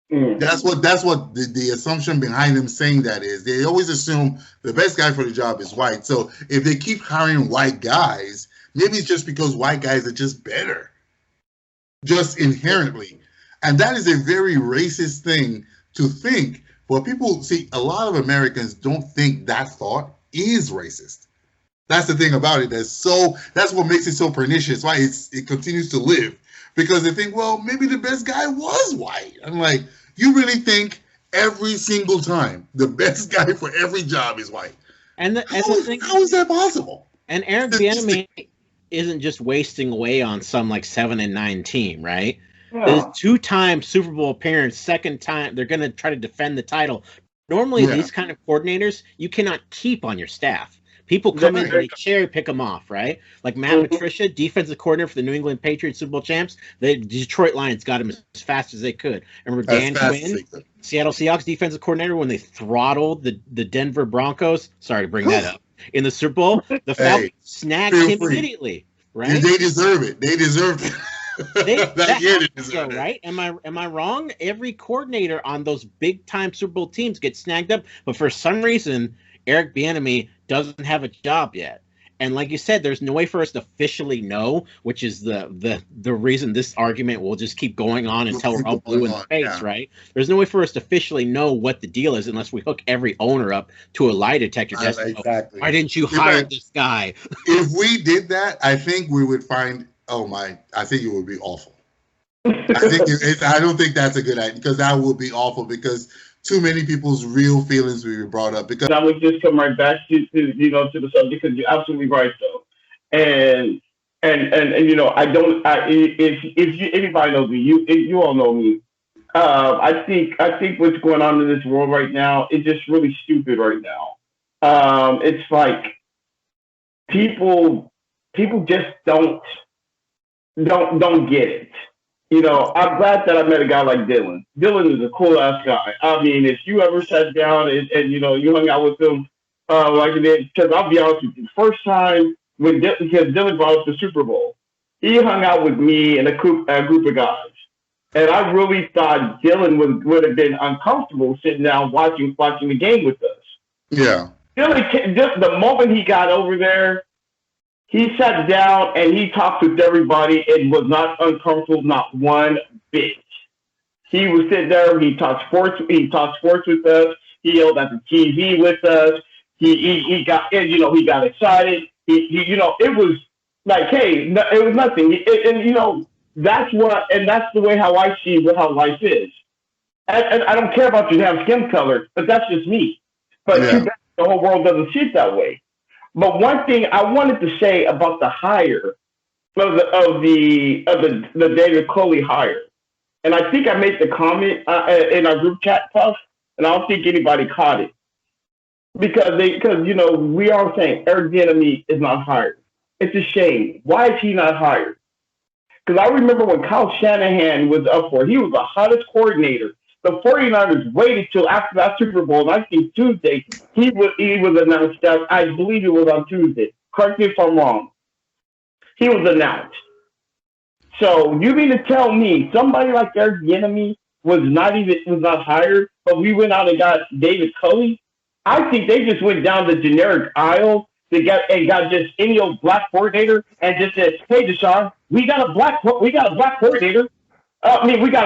S3: That's what the assumption behind them saying that is. They always assume the best guy for the job is white. So if they keep hiring white guys, maybe it's just because white guys are just better, just inherently. And that is a very racist thing to think. But people see, a lot of Americans don't think that thought is racist. That's the thing about it. That's what makes it so pernicious. Why it continues to live. Because they think, well, maybe the best guy was white. I'm like, you really think every single time the best guy for every job is white? How is that possible?
S4: And Eric Bieniemy isn't just wasting away on some 7-9 team, right? There's 2-time Super Bowl appearance, second time they're going to try to defend the title. Normally, these kind of coordinators you cannot keep on your staff. People come in and they cherry pick them off, right? Like Matt Patricia, defensive coordinator for the New England Patriots Super Bowl champs. The Detroit Lions got him as fast as they could. Remember Dan Quinn, Seattle Seahawks defensive coordinator, when they throttled the Denver Broncos? Sorry to bring that up. In the Super Bowl, the Falcons snagged him immediately, right?
S3: They deserve it. They deserved it.
S4: They deserve it. Right? Am I wrong? Every coordinator on those big time Super Bowl teams gets snagged up, but for some reason, Eric Bieniemy doesn't have a job yet. And like you said, there's no way for us to officially know, which is the reason this argument will just keep going on until we're all blue in the face, right? There's no way for us to officially know what the deal is unless we hook every owner up to a lie detector test.
S3: Exactly.
S4: Why didn't you hire this guy?
S3: If we did that, I think we would find, I think it would be awful. I don't think that's a good idea because that would be awful because too many people's real feelings will be brought up. Because
S2: I would just come right back to the subject because you're absolutely right though, and if anybody knows me, you all know me. I think what's going on in this world right now is just really stupid right now. It's like people just don't get it. I'm glad that I met a guy like Dillon. Dillon is a cool ass guy. I mean, if you ever sat down and you hung out with him, because I'll be honest with you, the first time because Dillon brought up the Super Bowl, he hung out with me and a group of guys, and I really thought Dillon would have been uncomfortable sitting down watching the game with us.
S3: Yeah,
S2: Dillon, just the moment he got over there, He sat down and he talked with everybody and was not uncomfortable, not one bit. He would sit there. He talked sports. He talked sports with us. He yelled at the TV with us. He got he got excited. It was like, hey, it was nothing. That's the way how I see how life is. And I don't care about your damn skin color, but that's just me. But the whole world doesn't see it that way. But one thing I wanted to say about the hire of the David Culley hire, and I think I made the comment in our group chat, Puff, and I don't think anybody caught it because we are saying Eric Bieniemy is not hired. It's a shame. Why is he not hired? Because I remember when Kyle Shanahan was up for it, he was the hottest coordinator. The 49ers waited till after that Super Bowl, and I think Tuesday, he was announced that, I believe it was on Tuesday. Correct me if I'm wrong. He was announced. So you mean to tell me somebody like Eric Bieniemy was not hired, but we went out and got David Culley? I think they just went down the generic aisle and got just any old black coordinator and just said, "Hey, Deshaun, we got a black coordinator. We got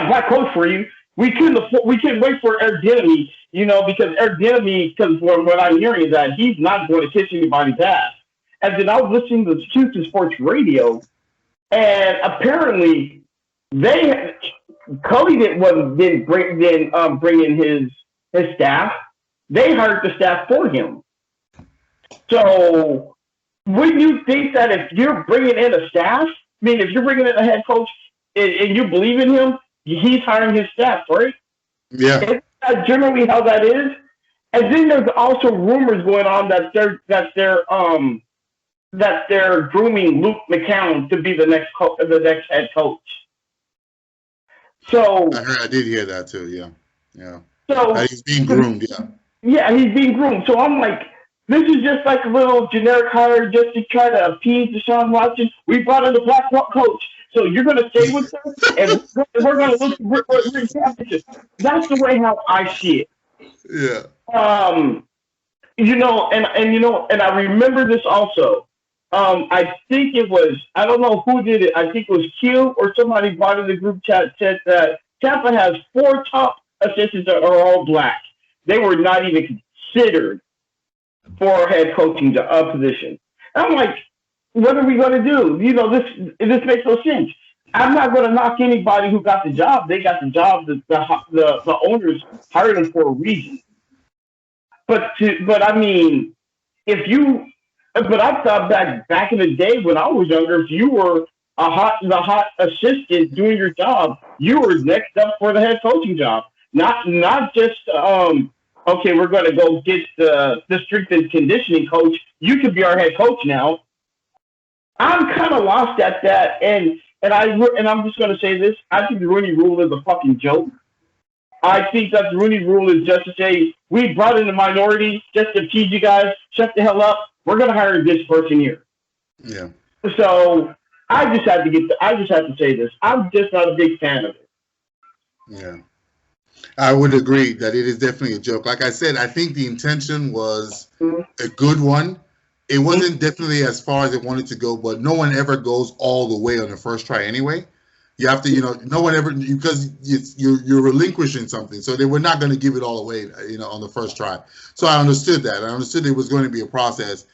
S2: a black coach for you. We couldn't wait for Eric Bieniemy, because Eric Bieniemy, because what I'm hearing is that he's not going to kiss anybody's ass." And then I was listening to Houston Sports Radio, and apparently Culley didn't bring in his staff. They hired the staff for him. So wouldn't you think that if you're bringing in a staff, if you're bringing in a head coach and you believe in him, he's hiring his staff, right?
S3: Yeah.
S2: Isn't that generally how that is? And then there's also rumors going on that they're grooming Luke McCown to be the next head coach. So
S3: I did hear that too. Yeah.
S2: So
S3: he's being groomed. Yeah.
S2: Yeah, he's being groomed. So I'm like, this is just like a little generic hire just to try to appease Deshaun Watson. We brought in the black coach, so you're going to stay with us, and we're going to look for championship. That's the way how I see it.
S3: Yeah.
S2: And I remember this also. I think it was, I don't know who did it. I think it was Q or somebody brought in the group chat said that Tampa has 4 top assistants that are all black. They were not even considered for a head coaching position. And I'm like, what are we going to do? This makes no sense. I'm not going to knock anybody who got the job. They got the job. The owners hired them for a reason. But I thought back in the day when I was younger, if you were the hot assistant doing your job, you were next up for the head coaching job. Not just okay, we're going to go get the strength and conditioning coach. You could be our head coach now. I'm kind of lost at that, and I'm just going to say this. I think the Rooney Rule is a fucking joke. I think that the Rooney Rule is just to say we brought in a minority just to tease you guys. Shut the hell up. We're going to hire this person here.
S3: Yeah.
S2: So I just had to say this. I'm just not a big fan of it.
S3: Yeah. I would agree that it is definitely a joke. Like I said, I think the intention was a good one. It wasn't definitely as far as it wanted to go, but no one ever goes all the way on the first try anyway. You have to, no one ever, because you're relinquishing something. So they were not going to give it all away, on the first try. So I understood that. I understood it was going to be a process.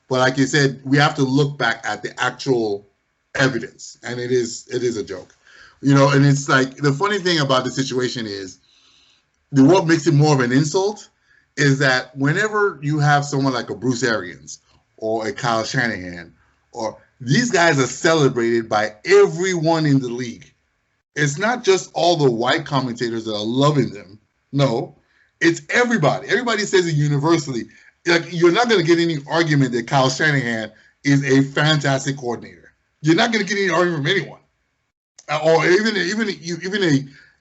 S3: But like you said, we have to look back at the actual evidence, and it is a joke. And it's like, the funny thing about the situation is, what makes it more of an insult is that whenever you have someone like a Bruce Arians or a Kyle Shanahan, or these guys are celebrated by everyone in the league. It's not just all the white commentators that are loving them. No, it's everybody. Everybody says it universally. Like, you're not going to get any argument that Kyle Shanahan is a fantastic coordinator. You're not going to get any argument from anyone, or even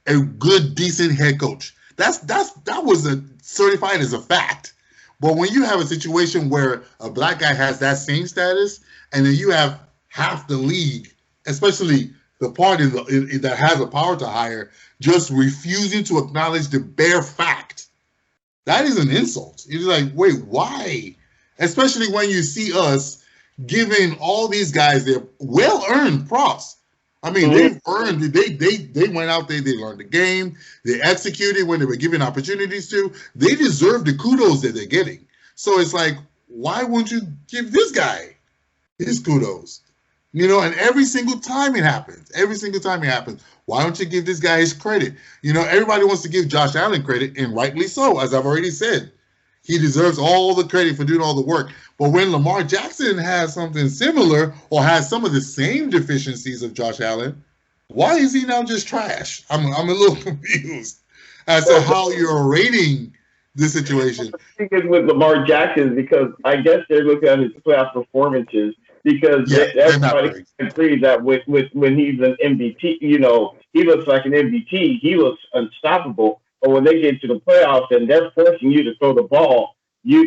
S3: a good, decent head coach. That was certified as a fact. But when you have a situation where a black guy has that same status, and then you have half the league, especially the party that has the power to hire, just refusing to acknowledge the bare fact, that is an insult. You're like, wait, why? Especially when you see us giving all these guys their well-earned props. I mean, they've earned it. They went out there, they learned the game, they executed when they were given opportunities to. They deserve the kudos that they're getting. So it's like, why won't you give this guy his kudos? And every single time it happens, why don't you give this guy his credit? Everybody wants to give Josh Allen credit, and rightly so, as I've already said. He deserves all the credit for doing all the work. But when Lamar Jackson has something similar or has some of the same deficiencies of Josh Allen, why is he now just trash? I'm a little confused as to how you're rating this situation.
S2: I think it's with Lamar Jackson because I guess they're looking at his playoff performances because everybody agrees that when he's an MVP, he looks like an MVP. He looks unstoppable. But when they get to the playoffs and they're forcing you to throw the ball, he's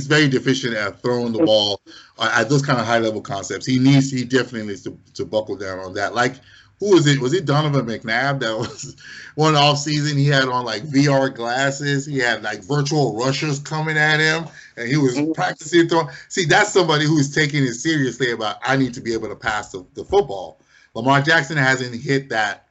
S3: very deficient at throwing the ball at those kind of high level concepts. He definitely needs to buckle down on that. Like, who was it? Was it Donovan McNabb that was one off season? He had on like VR glasses. He had like virtual rushers coming at him, and he was practicing throwing. See, that's somebody who is taking it seriously about, I need to be able to pass the football. Lamar Jackson hasn't hit that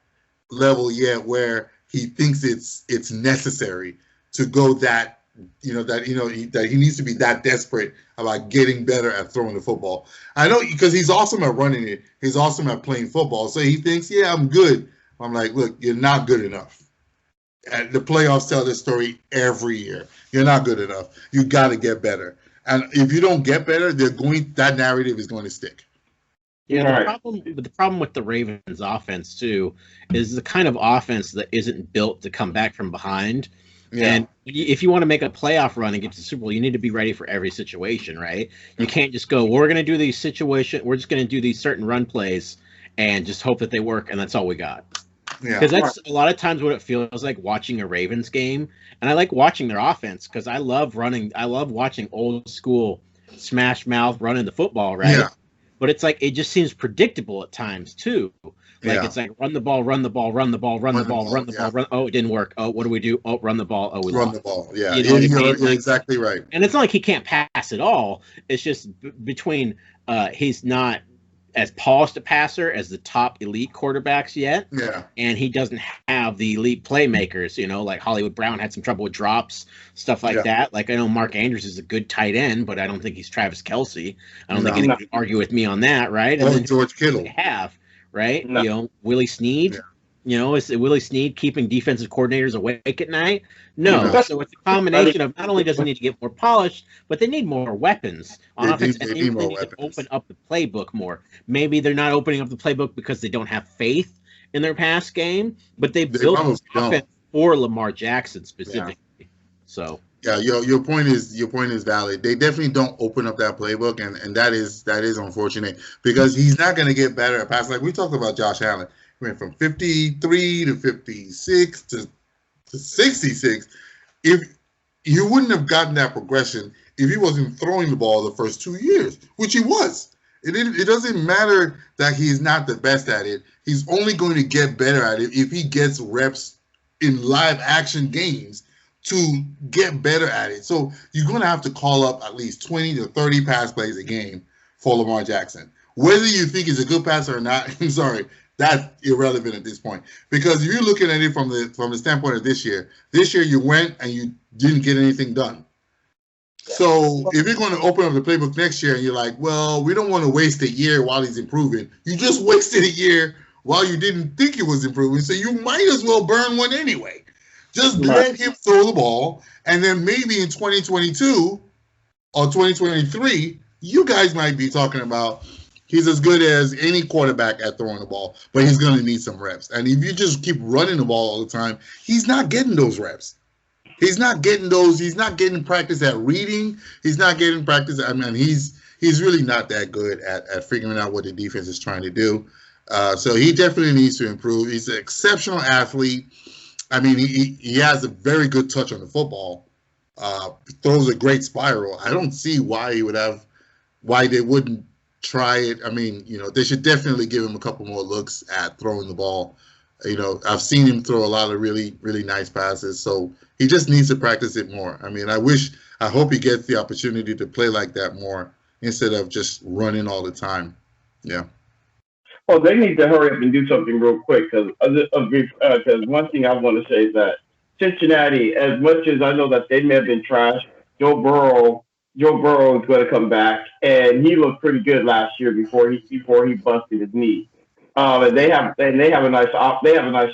S3: level yet where he thinks it's necessary to go that he needs to be that desperate about getting better at throwing the football. I know, because he's awesome at running it. He's awesome at playing football. So he thinks, yeah, I'm good. I'm like, look, you're not good enough. And the playoffs tell this story every year. You're not good enough. You got to get better. And if you don't get better, that narrative is going to stick.
S4: Yeah, the problem with the Ravens offense too is the kind of offense that isn't built to come back from behind. Yeah. And if you want to make a playoff run and get to the Super Bowl, you need to be ready for every situation, right? You can't just go, we're going to do these we're just going to do these certain run plays and just hope that they work, and that's all we got. Because that's a lot of times what it feels like watching a Ravens game, and I like watching their offense because I love watching old school smash mouth running the football, right? Yeah. But it's like, it just seems predictable at times too. It's like run the ball. Oh, it didn't work. Oh, what do we do? Oh, run the ball. Oh, we
S3: run
S4: lost.
S3: The ball. Yeah,
S4: you're
S3: exactly right.
S4: And it's not like he can't pass at all. It's just between he's not as polished a passer as the top elite quarterbacks yet.
S3: Yeah.
S4: And he doesn't have the elite playmakers, like Hollywood Brown had some trouble with drops, stuff like that. Like, I know Mark Andrews is a good tight end, but I don't think he's Travis Kelce. I don't think anyone can argue with me on that, right? And then
S3: George Kittle.
S4: Right? No. Willie Snead. Is Willie Snead keeping defensive coordinators awake at night? No. So it's a combination of, not only does he need to get more polished, but they need more weapons on offense. And they need to open up the playbook more. Maybe they're not opening up the playbook because they don't have faith in their pass game, but they built this offense for Lamar Jackson specifically. Yeah. So
S3: yeah, your point is valid. They definitely don't open up that playbook, and that is unfortunate because he's not going to get better at pass. Like we talked about Josh Allen. Went from 53 to 56 to 66. If you wouldn't have gotten that progression if he wasn't throwing the ball the first 2 years, which he was. It doesn't matter that he's not the best at it. He's only going to get better at it if he gets reps in live action games to get better at it. So you're going to have to call up at least 20 to 30 pass plays a game for Lamar Jackson. Whether you think he's a good passer or not, I'm sorry, that's irrelevant at this point. Because if you're looking at it from the standpoint of this year you went and you didn't get anything done. So if you're going to open up the playbook next year and you're like, well, we don't want to waste a year while he's improving. You just wasted a year while you didn't think he was improving. So you might as well burn one anyway. Just let him throw the ball. And then maybe in 2022 or 2023, you guys might be talking about he's as good as any quarterback at throwing the ball, but he's going to need some reps. And if you just keep running the ball all the time, he's not getting those reps. He's not getting those. He's not getting practice at reading. He's not getting practice. I mean, he's really not that good at figuring out what the defense is trying to do. So he definitely needs to improve. He's an exceptional athlete. I mean, he has a very good touch on the football. Throws a great spiral. I don't see why they wouldn't try it. I mean, they should definitely give him a couple more looks at throwing the ball. I've seen him throw a lot of really, really nice passes. So he just needs to practice it more. I mean, I wish I hope he gets the opportunity to play like that more instead of just running all the time. Yeah.
S2: Well, they need to hurry up and do something real quick because one thing I want to say is that Cincinnati, as much as I know that they may have been trash, Joe Burrow is going to come back, and he looked pretty good last year before he busted his knee. And they have a nice offense.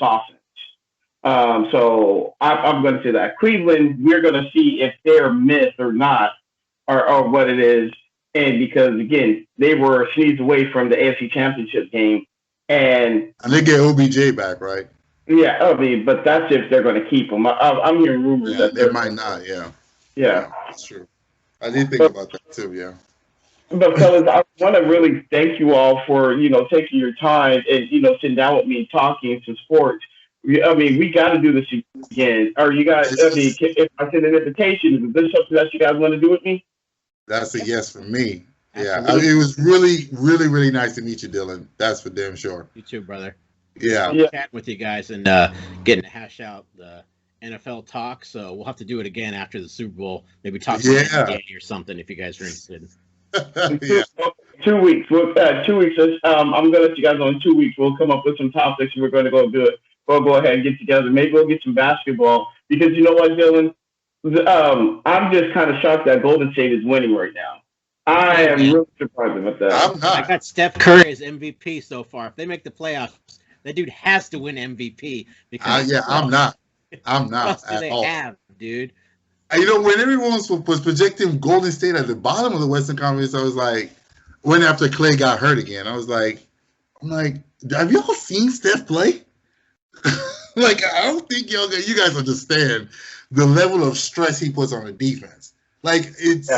S2: So I'm going to say that Cleveland, we're going to see if they're myth or not, or what it is. And because again, they were sneezed away from the AFC Championship game, and
S3: they get OBJ back, right?
S2: Yeah, I mean, but that's if they're going to keep him. I'm hearing rumors that
S3: they might not. Yeah, that's true. I did think about that too. Yeah.
S2: But fellas, I want to really thank you all for taking your time and sitting down with me and talking some sports. I mean, we got to do this again. Or you guys, if I send an invitation, is this something that you guys want to do with me?
S3: That's a yes for me. Yeah, it was really, really, really nice to meet you, Dillon. That's for damn sure.
S4: You too, brother.
S3: Yeah.
S4: Chatting with you guys and getting to hash out the NFL talk. So we'll have to do it again after the Super Bowl. Maybe talk some NBA or something if you guys are interested.
S2: 2 weeks. 2 weeks. I'm going to let you guys know in 2 weeks. We'll come up with some topics and we're going to go do it. We'll go ahead and get together. Maybe we'll get some basketball because you know what, Dillon? I'm just kind of shocked that Golden State is winning right now. I am really surprised about that.
S3: I'm not.
S4: I got Steph Curry as MVP so far. If they make the playoffs, that dude has to win MVP. Because
S3: I'm not. I'm not
S4: at all. Dude.
S3: When everyone was projecting Golden State at the bottom of the Western Conference, I was like, when after Clay got hurt again, I'm like, have y'all seen Steph play? Like, I don't think you guys understand the level of stress he puts on the defense. Like, it's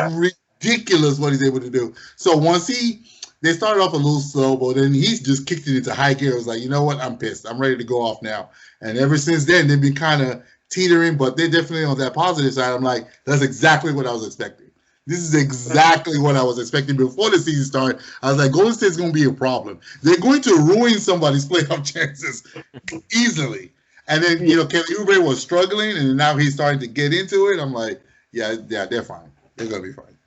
S3: ridiculous what he's able to do. So once they started off a little slow, but then he's just kicked it into high gear. I was like, you know what? I'm pissed. I'm ready to go off now. And ever since then, they've been kind of teetering, but they're definitely on that positive side. I'm like, that's exactly what I was expecting. This is exactly what I was expecting before the season started. I was like, Golden State's going to be a problem. They're going to ruin somebody's playoff chances easily. And then, Kelly Oubre was struggling, and now he's starting to get into it. I'm like, yeah, they're fine. They're going to be fine.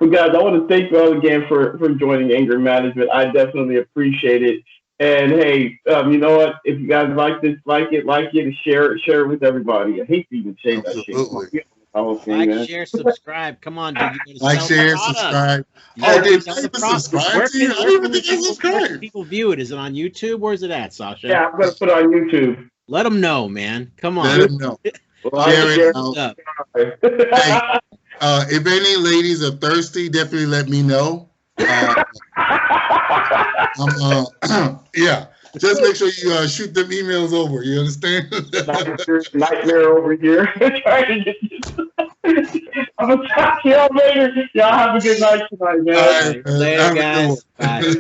S2: Well, guys, I want to thank you all again for joining Anger Management. I definitely appreciate it. And, hey, you know what? If you guys like this, like it, and share it with everybody. I hate to even say that shit.
S4: Share, subscribe. Come on, dude.
S3: Like, share, subscribe. Oh, dude, subscribe to you? I don't even think I subscribe.
S4: Where people view it? Is it on YouTube? Where's it at, Sasha?
S2: Yeah, I'm going to put it on YouTube.
S4: Let them know, man. Come on.
S3: Let them know. Share it out. Hey, if any ladies are thirsty, definitely let me know. Just make sure you shoot them emails over. You understand?
S2: Nightmare over here. I'm going to talk to y'all later. Y'all have a good night tonight, man.
S3: All right,
S4: Later, guys. Bye.